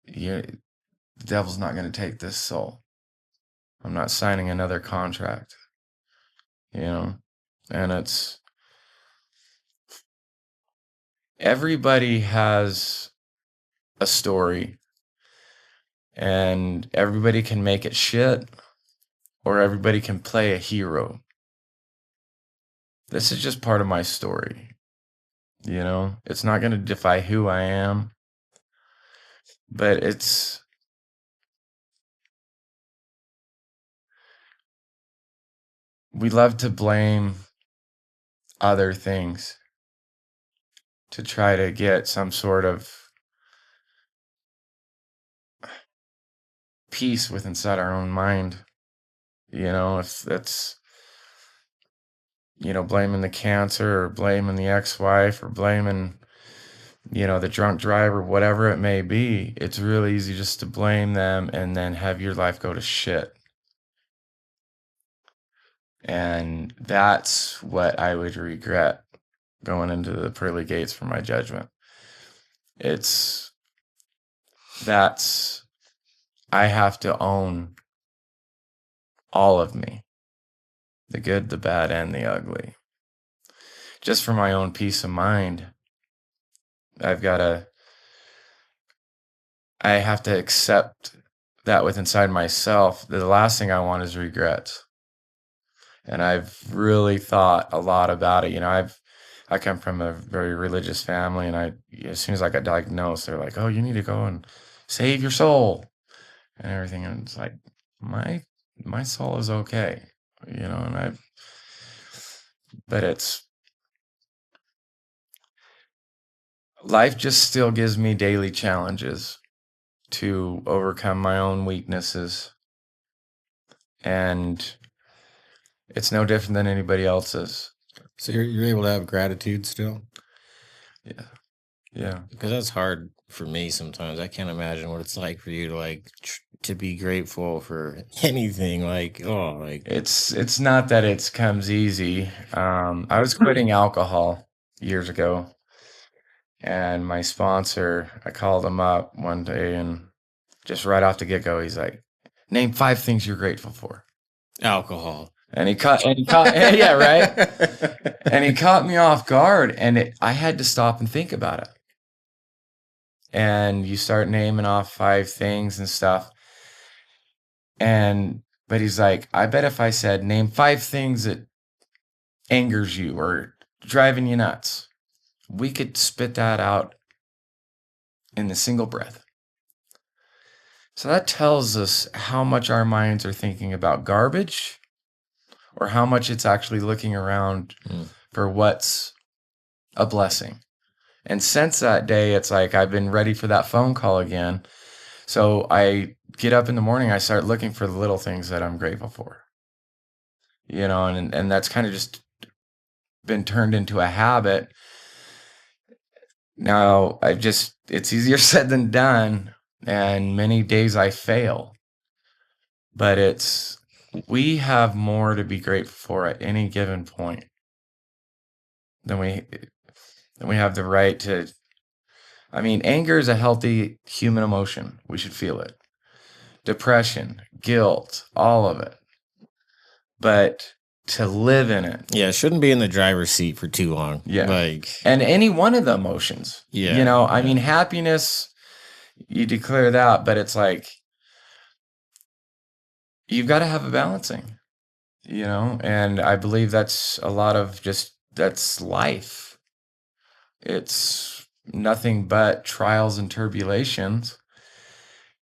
The devil's not going to take this soul. I'm not signing another contract, and everybody has a story, and everybody can make it shit, or everybody can play a hero. This is just part of my story. It's not going to define who I am, but we love to blame other things to try to get some sort of peace with inside our own mind. If that's, blaming the cancer or blaming the ex-wife or blaming, the drunk driver, whatever it may be, it's really easy just to blame them and then have your life go to shit. And that's what I would regret going into the pearly gates for my judgment. I have to own all of me, the good, the bad, and the ugly. Just for my own peace of mind, I have to accept that with inside myself. The last thing I want is regrets. And I've really thought a lot about it. I come from a very religious family, and as soon as I got diagnosed, they're like, "Oh, you need to go and save your soul," and everything. And it's like, my soul is okay, but life just still gives me daily challenges to overcome my own weaknesses, and it's no different than anybody else's. So you're able to have gratitude still? Yeah. Because that's hard for me sometimes. I can't imagine what it's like for you to to be grateful for anything. It's not that it comes easy. I was quitting alcohol years ago, and my sponsor, I called him up one day, and just right off the get-go, he's like, "Name 5 things you're grateful for." Alcohol. And he caught yeah, right. And he caught me off guard, and I had to stop and think about it. And you start naming off 5 things and stuff. But he's like, "I bet if I said name 5 things that angers you or driving you nuts, we could spit that out in a single breath." So that tells us how much our minds are thinking about garbage, or how much it's actually looking around for what's a blessing. And since that day, it's like I've been ready for that phone call again. So I get up in the morning, I start looking for the little things that I'm grateful for. And that's kind of just been turned into a habit. Now, it's easier said than done, and many days I fail. But we have more to be grateful for at any given point than we have the right to. I mean, anger is a healthy human emotion. We should feel it. Depression, guilt, all of it. But to live in it. Yeah, shouldn't be in the driver's seat for too long. Yeah. And any one of the emotions. Yeah. I mean, happiness, you declare that, but it's like, you've got to have a balancing, and I believe that's a lot of that's life. It's nothing but trials and tribulations.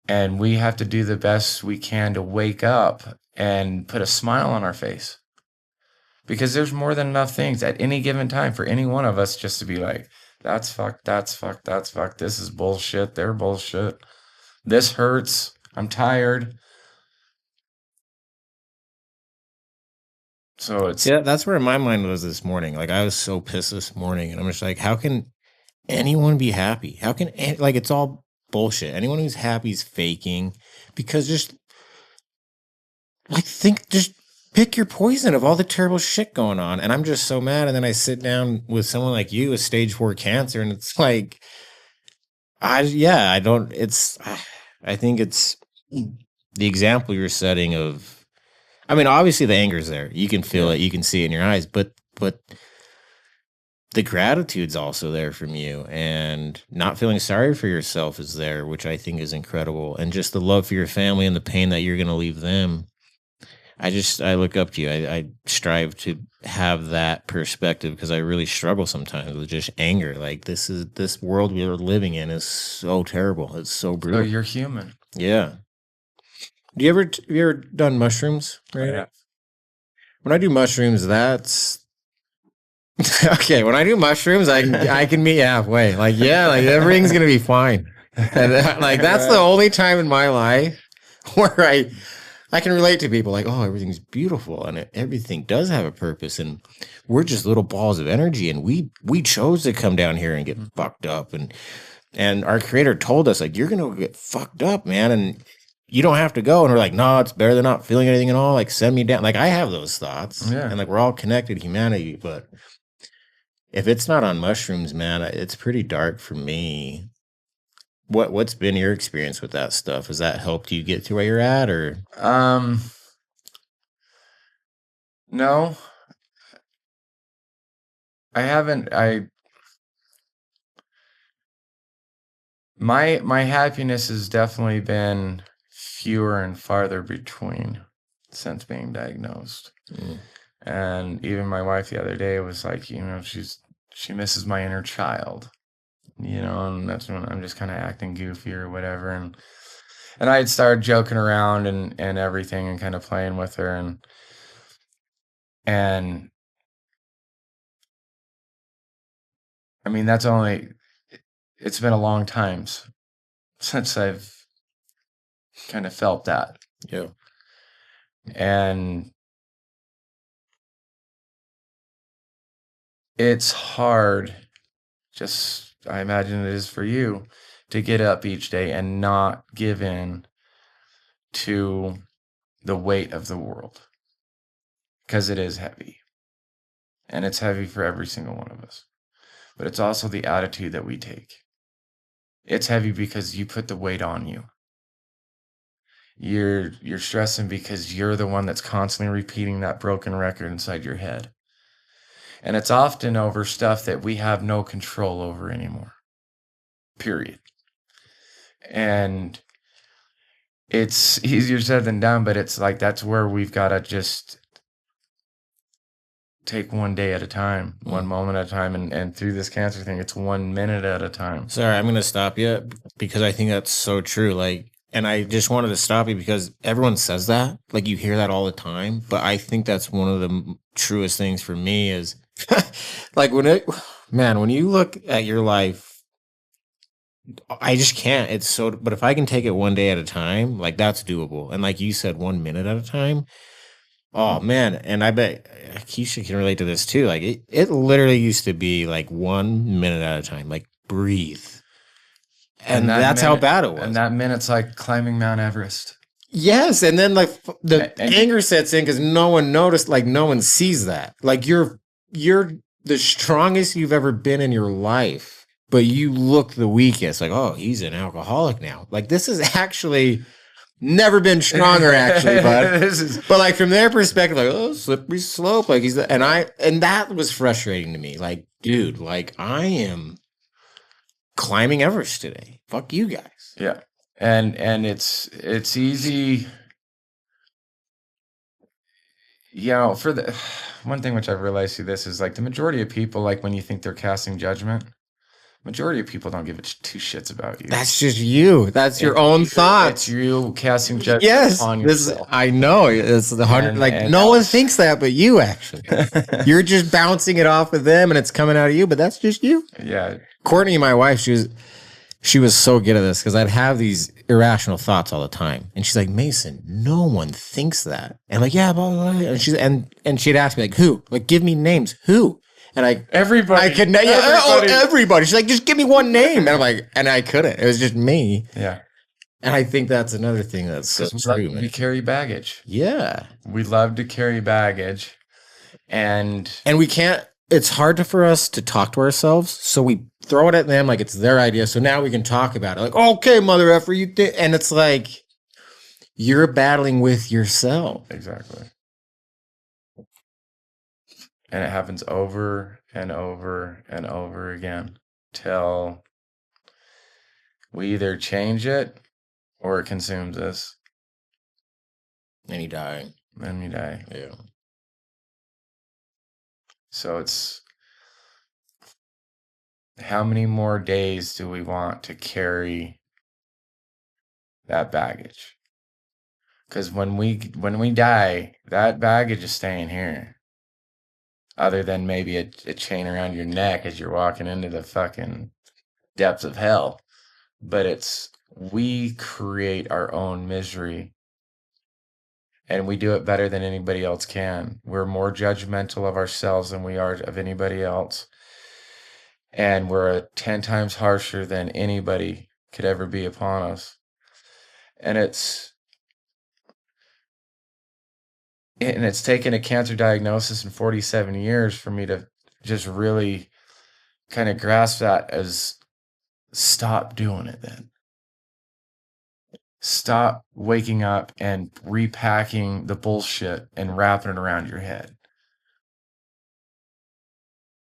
And we have to do the best we can to wake up and put a smile on our face. Because there's more than enough things at any given time for any one of us just to be like, that's fucked, that's fucked, that's fucked. This is bullshit. They're bullshit. This hurts. I'm tired. So that's where my mind was this morning. I was so pissed this morning, and I'm just like, how can anyone be happy? How can it's all bullshit. Anyone who's happy is faking, because just pick your poison of all the terrible shit going on. And I'm just so mad. And then I sit down with someone like you with stage 4 cancer, and it's like, I think it's the example you're setting of, I mean, obviously the anger's there. You can feel it. You can see it in your eyes, but the gratitude's also there from you, and not feeling sorry for yourself is there, which I think is incredible. And just the love for your family and the pain that you're going to leave them. I look up to you. I strive to have that perspective, because I really struggle sometimes with just anger. This world we're living in is so terrible. It's so brutal. Oh, you're human. Yeah. Have you ever done mushrooms? Right. Yeah. When I do mushrooms, Okay, when I do mushrooms, I can meet halfway. Like, yeah, like everything's gonna be fine. And like that's the only time in my life where I can relate to people like, oh, everything's beautiful and everything does have a purpose, and we're just little balls of energy, and we chose to come down here and get fucked up, and our creator told us like you're gonna get fucked up, man, and you don't have to go. And we're like, no, it's better than not feeling anything at all. Like, send me down. Like, I have those thoughts, and like we're all connected, humanity, but if it's not on mushrooms, man, it's pretty dark for me. What's been your experience with that stuff? Has that helped you get to where you're at, or? No, I haven't. My happiness has definitely been fewer and farther between since being diagnosed. And even my wife the other day was like, she misses my inner child, and that's when I'm just kind of acting goofy or whatever. And I had started joking around and everything and kind of playing with her and I mean, it's been a long time since I've kind of felt that. Yeah. And it's hard, just I imagine it is for you, to get up each day and not give in to the weight of the world. Because it is heavy. And it's heavy for every single one of us. But it's also the attitude that we take. It's heavy because you put the weight on you. You're stressing because you're the one that's constantly repeating that broken record inside your head. And it's often over stuff that we have no control over anymore. Period. And it's easier said than done, but it's like that's where we've got to just take one day at a time, one moment at a time. And through this cancer thing, it's 1 minute at a time. Sorry, I'm going to stop you because I think that's so true. Like, and I just wanted to stop you because everyone says that, like you hear that all the time. But I think that's one of the truest things for me is like when you look at your life, I just can't. It's so, but if I can take it one day at a time, like that's doable. And like you said, 1 minute at a time. Oh man. And I bet Keisha can relate to this too. Like it literally used to be like 1 minute at a time, like breathe. And that's how bad it was. And that minute's like climbing Mount Everest. Yes. And then like the anger sets in because no one noticed, like no one sees that. Like you're the strongest you've ever been in your life, but you look the weakest. Like, oh, he's an alcoholic now. Like this is actually never been stronger, actually, bud. But like from their perspective, like, oh, slippery slope. Like and that was frustrating to me. Like, dude, like I am climbing Everest today. Fuck you guys. Yeah. And it's easy. For the one thing which I've realized through this is like the majority of people, like when you think they're casting judgment, majority of people don't give two shits about you. That's just you. That's your own thoughts. It's you casting judgment on yourself. I know. It's the 100. Like no one thinks that, but you actually. You're just bouncing it off of them, and it's coming out of you. But that's just you. Yeah. Courtney, my wife, she was so good at this because I'd have these irrational thoughts all the time, and she's like, Mason, no one thinks that, and like, yeah, blah, blah, blah. And she'd ask me like, who? Like, give me names. Who? And everybody. I could everybody. She's like, just give me one name. And I'm like, and I couldn't. It was just me. Yeah. And I think that's another thing that's so true. We carry baggage. Yeah. We love to carry baggage. And we can't, it's hard for us to talk to ourselves. So we throw it at them like it's their idea. So now we can talk about it. Like, okay, mother effer, you did. And it's like, you're battling with yourself. Exactly. And it happens over and over and over again till we either change it or it consumes us. And you die. And you die. Yeah. So it's how many more days do we want to carry that baggage? Because when we die, that baggage is staying here. other than maybe a chain around your neck as you're walking into the fucking depths of hell. But we create our own misery, and we do it better than anybody else can. We're more judgmental of ourselves than we are of anybody else. And we're 10 times harsher than anybody could ever be upon us. And it's taken a cancer diagnosis in 47 years for me to just really kind of grasp that as stop doing it then. Stop waking up and repacking the bullshit and wrapping it around your head.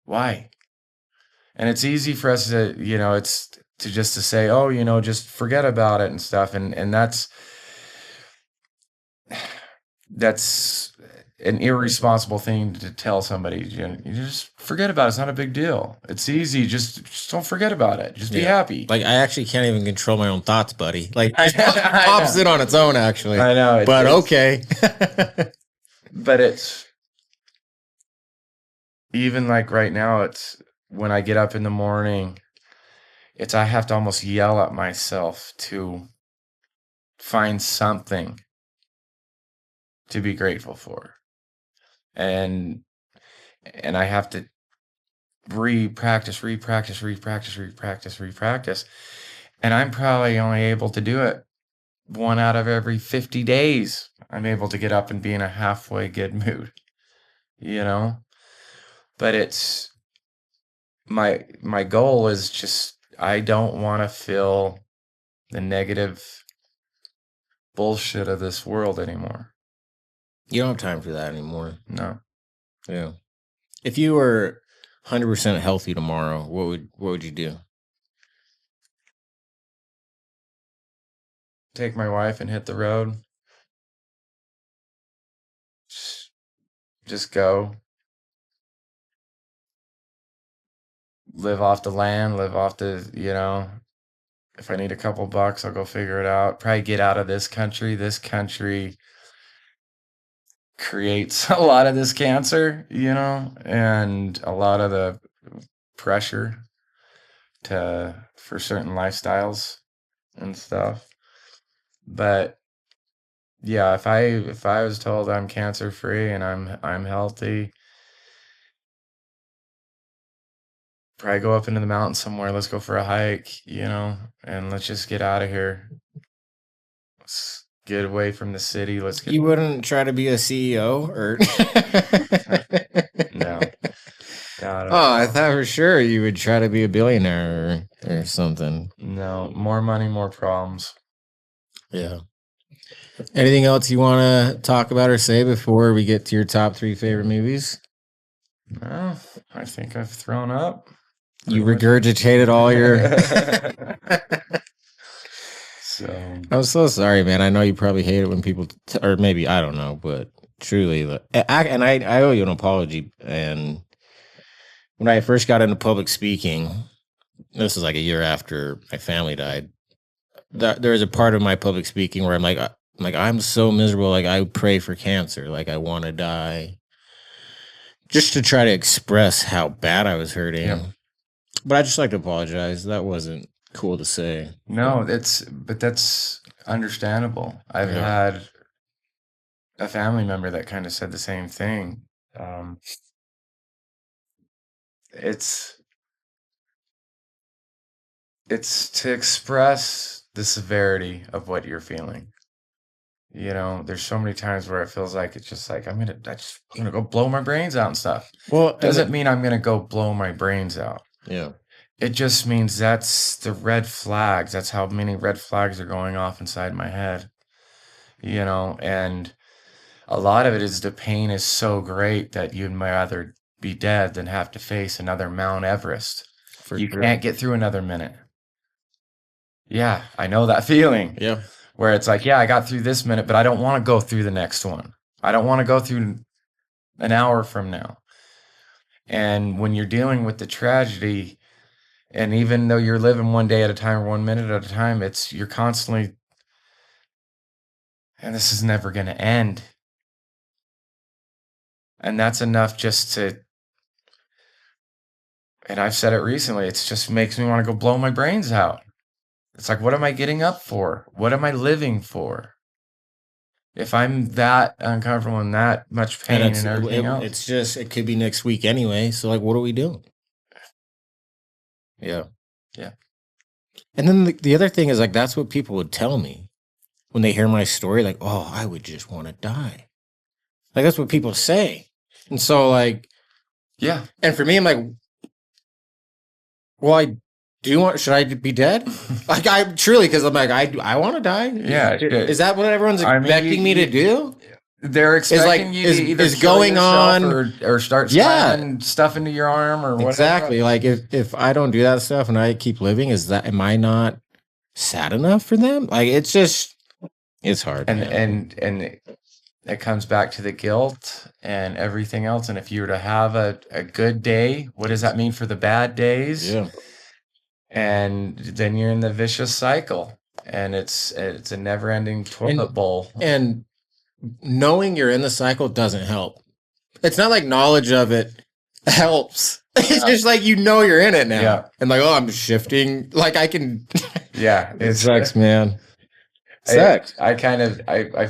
Why? And it's easy for us to, it's to just to say, oh, just forget about it and stuff. And that's an irresponsible thing to tell somebody. You just forget about it. It's not a big deal. It's easy. Just don't forget about it. Just be happy. Like, I actually can't even control my own thoughts, buddy. Like, it pops in on its own, actually. I know. But okay. But it's even like right now, it's when I get up in the morning, I have to almost yell at myself to find something to be grateful for. And I have to re-practice. And I'm probably only able to do it 1 out of every 50 days. I'm able to get up and be in a halfway good mood, But it's my goal is just, I don't want to feel the negative bullshit of this world anymore. You don't have time for that anymore. No. Yeah. If you were 100% healthy tomorrow, what would you do? Take my wife and hit the road. Just go. Live off the land, live off the, if I need a couple bucks, I'll go figure it out. Probably get out of this country. This country creates a lot of this cancer, and a lot of the pressure for certain lifestyles and stuff. But yeah, if I was told I'm cancer free and I'm healthy, probably go up into the mountains somewhere. Let's go for a hike, and let's just get out of here. Let's get away from the city. You wouldn't try to be a CEO or no. I thought for sure you would try to be a billionaire or something. No, more money, more problems. Yeah. Anything else you want to talk about or say before we get to your top 3 favorite movies? No, I think I've thrown up. You regurgitated all your... So I'm so sorry, man. I know you probably hate it when people... or maybe, I don't know, but truly... I owe you an apology. And when I first got into public speaking, this was like a year after my family died, there was a part of my public speaking where I'm like, I'm so miserable. Like, I pray for cancer. Like, I want to die. Just to try to express how bad I was hurting. Yeah. But I just like to apologize. That wasn't cool to say. No, but that's understandable. I've had a family member that kind of said the same thing. It's to express the severity of what you're feeling. There's so many times where it feels like it's just like I'm gonna go blow my brains out and stuff. Well, doesn't mean I'm gonna go blow my brains out. Yeah. It just means that's the red flags. That's how many red flags are going off inside my head. And a lot of it is the pain is so great that you'd rather be dead than have to face another Mount Everest. You can't get through another minute. Yeah, I know that feeling. Yeah. Where it's like, yeah, I got through this minute, but I don't want to go through the next one. I don't want to go through an hour from now. And when you're dealing with the tragedy, and even though you're living one day at a time or 1 minute at a time, you're constantly, and this is never going to end. And that's enough just to and I've said it recently, it just makes me want to go blow my brains out. It's like, what am I getting up for? What am I living for? If I'm that uncomfortable and that much And pain and everything else. it's just, it could be next week anyway. So like, what are we doing? Yeah. Yeah. And then the other thing is like, that's what people would tell me when they hear my story. Like, oh, I would just want to die. Like, that's what people say. And so like, Yeah. and for me, I'm like, well, should I be dead? Like, I truly, because I'm like, I want to die. Yeah. Is that what everyone's expecting me to do? They're expecting you to either is kill going yourself on or start slamming stuff into your arm or whatever. Exactly. Like if I don't do that stuff and I keep living, am I not sad enough for them? Like it's hard. And it comes back to the guilt and everything else. And if you were to have a good day, what does that mean for the bad days? Yeah. And then you're in the vicious cycle, and it's a never-ending toilet bowl. And knowing you're in the cycle doesn't help. It's not like knowledge of it helps. It's just like you're in it now. Yeah. And like, oh, I'm shifting. Like I can. Yeah, it sucks, man. Sucks. I kind of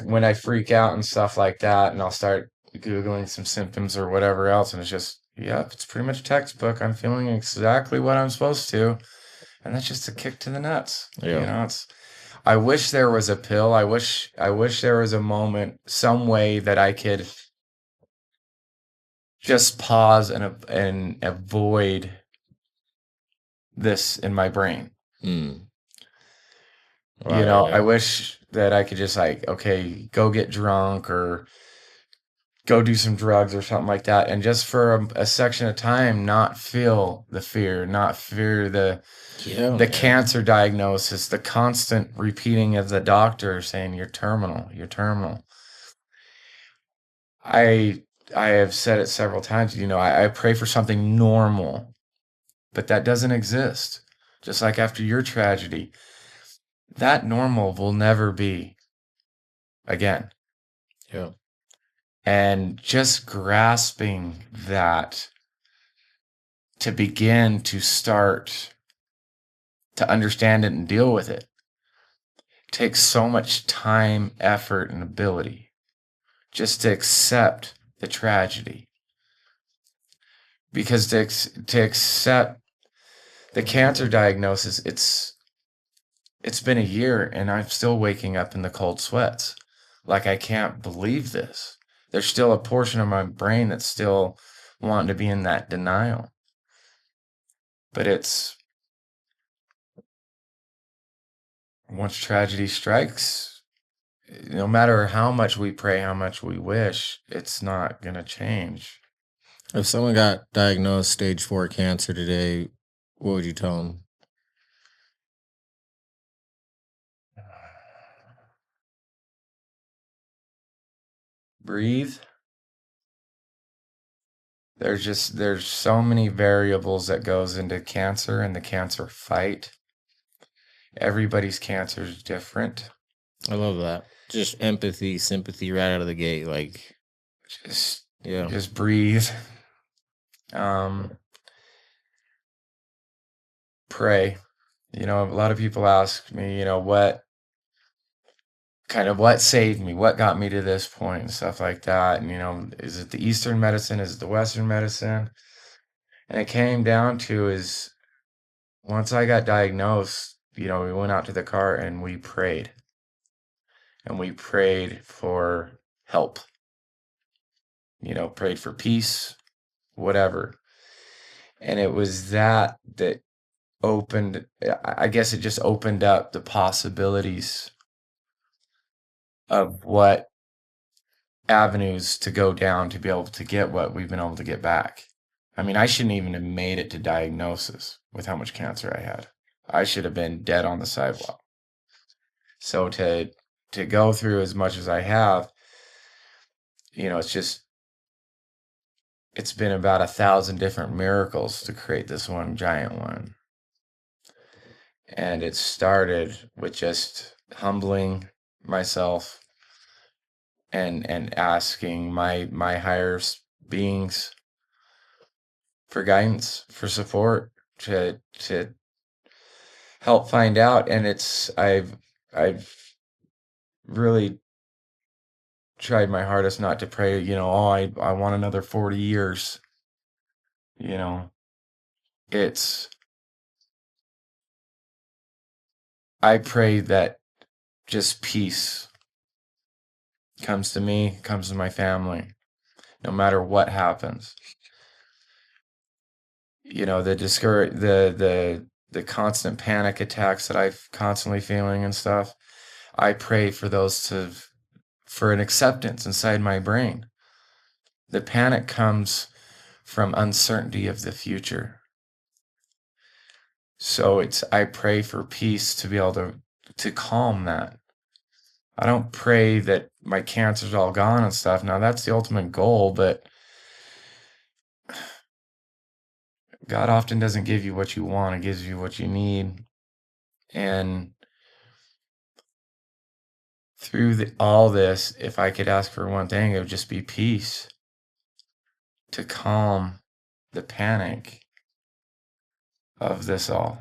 when I freak out and stuff like that, and I'll start Googling some symptoms or whatever else, and it's just, it's pretty much textbook. I'm feeling exactly what I'm supposed to. And that's just a kick to the nuts. Yeah. I wish there was a pill. I wish there was a moment, some way that I could just pause and avoid this in my brain. Right, I wish that I could just like, okay, go get drunk or go do some drugs or something like that. And just for a section of time, not feel the fear, not fear the cancer diagnosis, the constant repeating of the doctor saying you're terminal. I have said it several times, I pray for something normal, but that doesn't exist. Just like after your tragedy, that normal will never be again. Yeah. And just grasping that to begin to start to understand it and deal with it takes so much time, effort, and ability just to accept the tragedy. Because to accept the cancer diagnosis, it's been a year and I'm still waking up in the cold sweats. Like, I can't believe this. There's still a portion of my brain that's still wanting to be in that denial. But once tragedy strikes, no matter how much we pray, how much we wish, it's not going to change. If someone got diagnosed stage 4 cancer today, what would you tell them? Breathe. There's so many variables that goes into cancer and the cancer fight. Everybody's cancer is different. I love that. Just empathy, sympathy right out of the gate. Like, just breathe. Pray. A lot of people ask me, what saved me, what got me to this point and stuff like that. And, is it the Eastern medicine? Is it the Western medicine? And it came down to is once I got diagnosed, we went out to the car and we prayed. And we prayed for help. Prayed for peace, whatever. And it was that opened, I guess it just opened up the possibilities of what avenues to go down to be able to get what we've been able to get back. I mean, I shouldn't even have made it to diagnosis with how much cancer I had. I should have been dead on the sidewalk. So to go through as much as I have, it's been about 1,000 different miracles to create this one giant one. And it started with just humbling myself and asking my higher beings for guidance, for support, to help find out. And I've really tried my hardest not to pray, oh, I want another 40 years. It's I pray that just peace comes to me, comes to my family, no matter what happens. The constant panic attacks that I've constantly feeling and stuff. I pray for for an acceptance inside my brain. The panic comes from uncertainty of the future. So I pray for peace to be able to calm that. I don't pray that my cancer's all gone and stuff. Now that's the ultimate goal, but God often doesn't give you what you want. It gives you what you need. And through all this, if I could ask for one thing, it would just be peace to calm the panic of this all.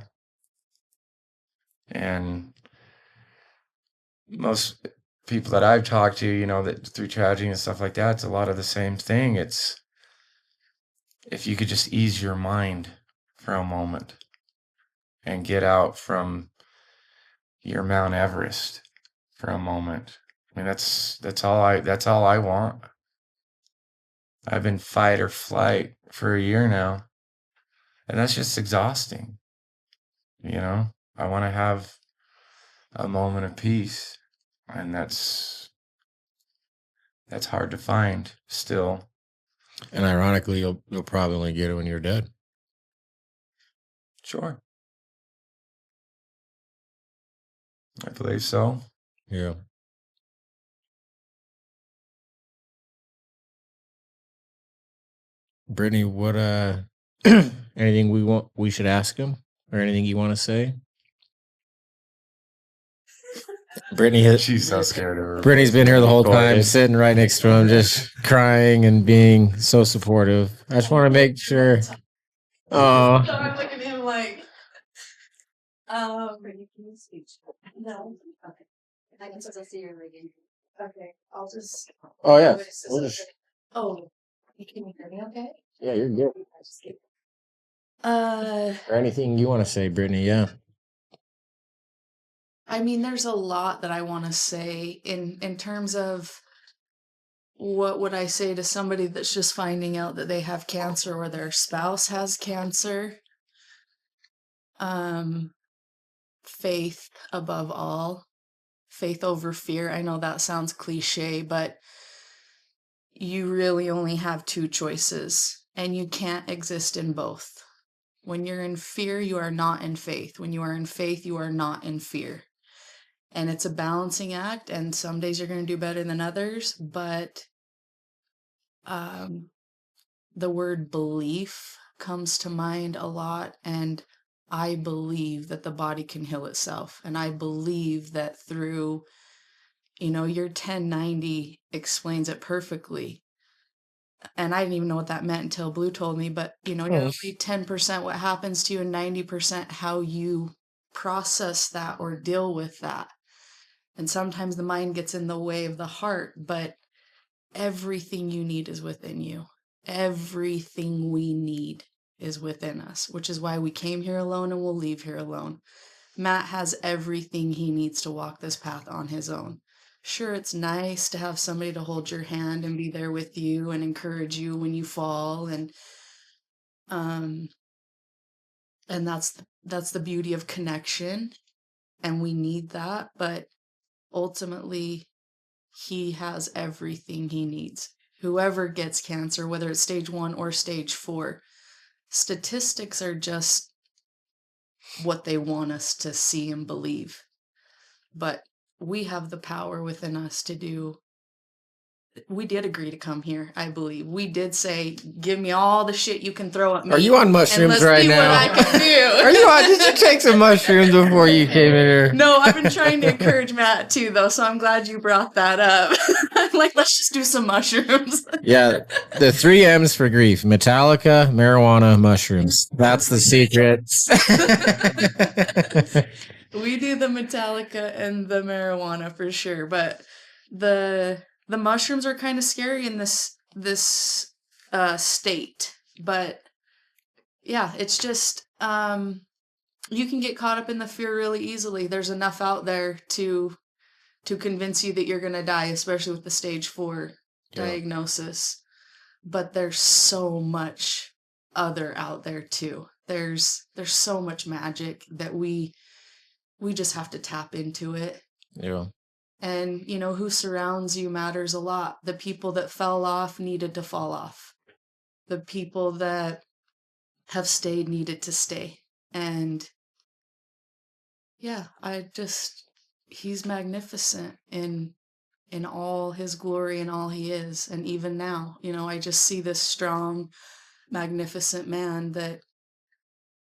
And most people that I've talked to, that through tragedy and stuff like that, it's a lot of the same thing. It's if you could just ease your mind for a moment and get out from your Mount Everest for a moment. I mean, that's all I want. I've been fight or flight for a year now, and that's just exhausting. I want to have a moment of peace, and that's hard to find still. And ironically, you'll probably only get it when you're dead. Sure. I believe so. Yeah. Brittany, what anything we should ask him, or anything you want to say? She's so scared of her. Brittany's been here the whole time, sitting right next to him, just crying and being so supportive. I just want to make sure. Oh. So I'm looking at him like, Brittany, can you speak? No. Okay. I can still see your rigging. Okay. I'll just. Oh yeah. Oh, can you hear me okay? Yeah, you're good. Or anything you want to say, Brittany? Yeah. I mean, there's a lot that I want to say in terms of what would I say to somebody that's just finding out that they have cancer or their spouse has cancer. Faith above all. Faith over fear. I know that sounds cliche, but you really only have two choices, and you can't exist in both. When you're in fear, you are not in faith. When you are in faith, you are not in fear. And it's a balancing act, and some days you're going to do better than others, but the word belief comes to mind a lot, and I believe that the body can heal itself, and I believe that through, your 1090 explains it perfectly. And I didn't even know what that meant until Blue told me, but, you're only 10% what happens to you and 90% how you process that or deal with that. And sometimes the mind gets in the way of the heart, but everything you need is within you. Everything we need is within us, which is why we came here alone and will leave here alone. Matt has everything he needs to walk this path on his own. Sure, it's nice to have somebody to hold your hand and be there with you and encourage you when you fall, and that's the beauty of connection, and we need that, but ultimately he has everything he needs. Whoever gets cancer, whether it's stage 1 or stage 4, statistics are just what they want us to see and believe. But we have the power within us to do we did agree to come here, I believe. We did say, give me all the shit you can throw at me. Are you on and mushrooms let's right see now? what I can do. Are you on? Did you take some mushrooms before you came in here? No, I've been trying to encourage Matt too, though, so I'm glad you brought that up. I'm like, let's just do some mushrooms. Yeah, the 3 M's for grief: Metallica, marijuana, mushrooms. That's the secret. We do the Metallica and the marijuana for sure, but the mushrooms are kind of scary in this state. But yeah, it's just you can get caught up in the fear really easily. There's enough out there to convince you that you're going to die, especially with the stage 4 diagnosis. But there's so much other out there too. There's so much magic that we just have to tap into it. Yeah. And who surrounds you matters a lot. The people that fell off needed to fall off. The people that have stayed needed to stay. And yeah, he's magnificent in all his glory and all he is. And even now, I just see this strong, magnificent man that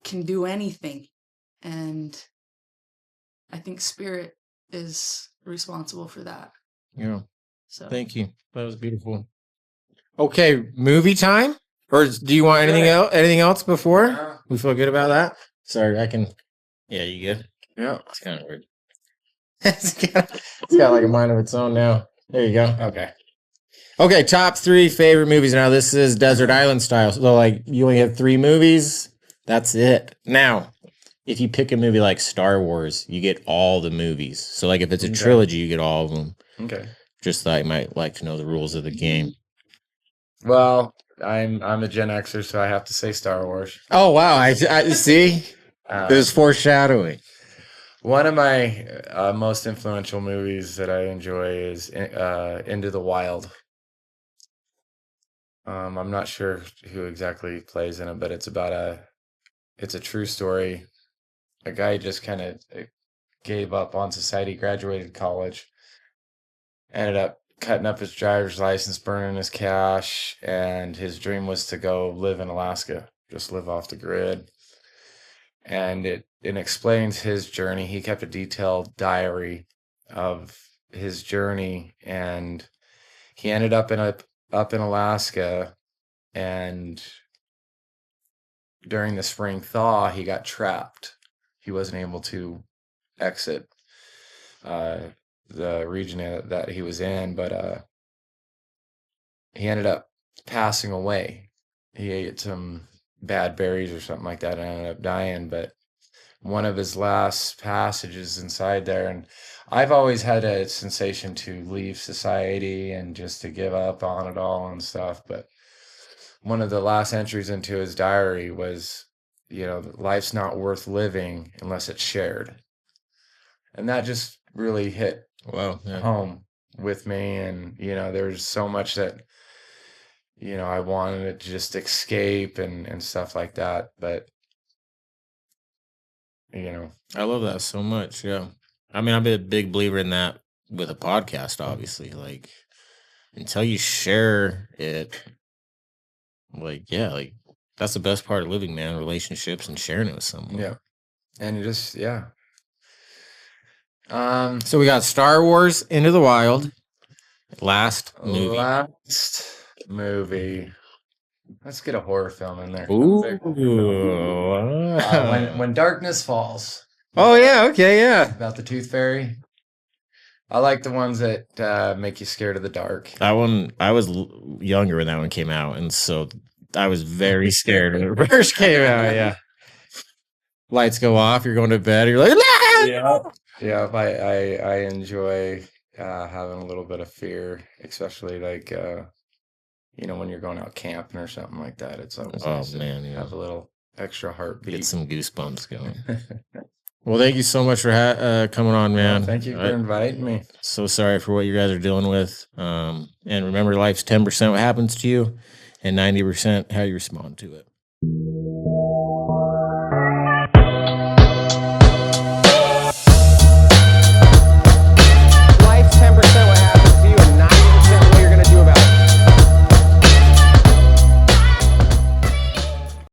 can do anything. And I think spirit is responsible for that. Yeah. So Thank you. That was beautiful. Okay, movie time? Or do you want anything else? Anything else before? We feel good about that? Sorry, I can. Yeah, you good? Yeah. It's kind of weird. it's got like a mind of its own now. There you go. Okay, top 3 favorite movies. Now, this is Desert Island style. So, like, you only have 3 movies. That's it. Now, if you pick a movie like Star Wars, you get all the movies. So, like, if it's a trilogy, you get all of them. Okay. Just thought you might like to know the rules of the game. Well, I'm a Gen Xer, so I have to say Star Wars. Oh, wow. I see. It was foreshadowing. One of my most influential movies that I enjoy is Into the Wild. I'm not sure who exactly plays in it, but it's a true story. A guy just kind of gave up on society, graduated college, ended up cutting up his driver's license, burning his cash, and his dream was to go live in Alaska, just live off the grid. And it explains his journey. He kept a detailed diary of his journey, and he ended up in Alaska, and during the spring thaw, he got trapped. He wasn't able to exit the region that he was in, but he ended up passing away. He ate some bad berries or something like that and ended up dying. But one of his last passages inside there, and I've always had a sensation to leave society and just to give up on it all and stuff. But one of the last entries into his diary was, life's not worth living unless it's shared. And that just really hit home with me. And, there's so much that, I wanted to just escape and stuff like that. But, I love that so much. Yeah. I mean, I've been a big believer in that with a podcast, obviously. Like, until you share it, that's the best part of living, man. Relationships and sharing it with someone. Yeah. And so we got Star Wars Into the Wild. Last movie. Let's get a horror film in there. Ooh. When Darkness Falls. Oh, yeah. Okay, yeah. About the Tooth Fairy. I like the ones that make you scared of the dark. That one, I was younger when that one came out, and so I was very scared when it first came out, yeah. Lights go off, you're going to bed, you're like, ah! Yeah, I enjoy having a little bit of fear, especially like when you're going out camping or something like that. It's always nice to have a little extra heartbeat. Get some goosebumps going. Well, thank you so much for coming on, man. Well, thank you for inviting me. So sorry for what you guys are dealing with. And remember, life's 10% what happens to you and 90% how you respond to it.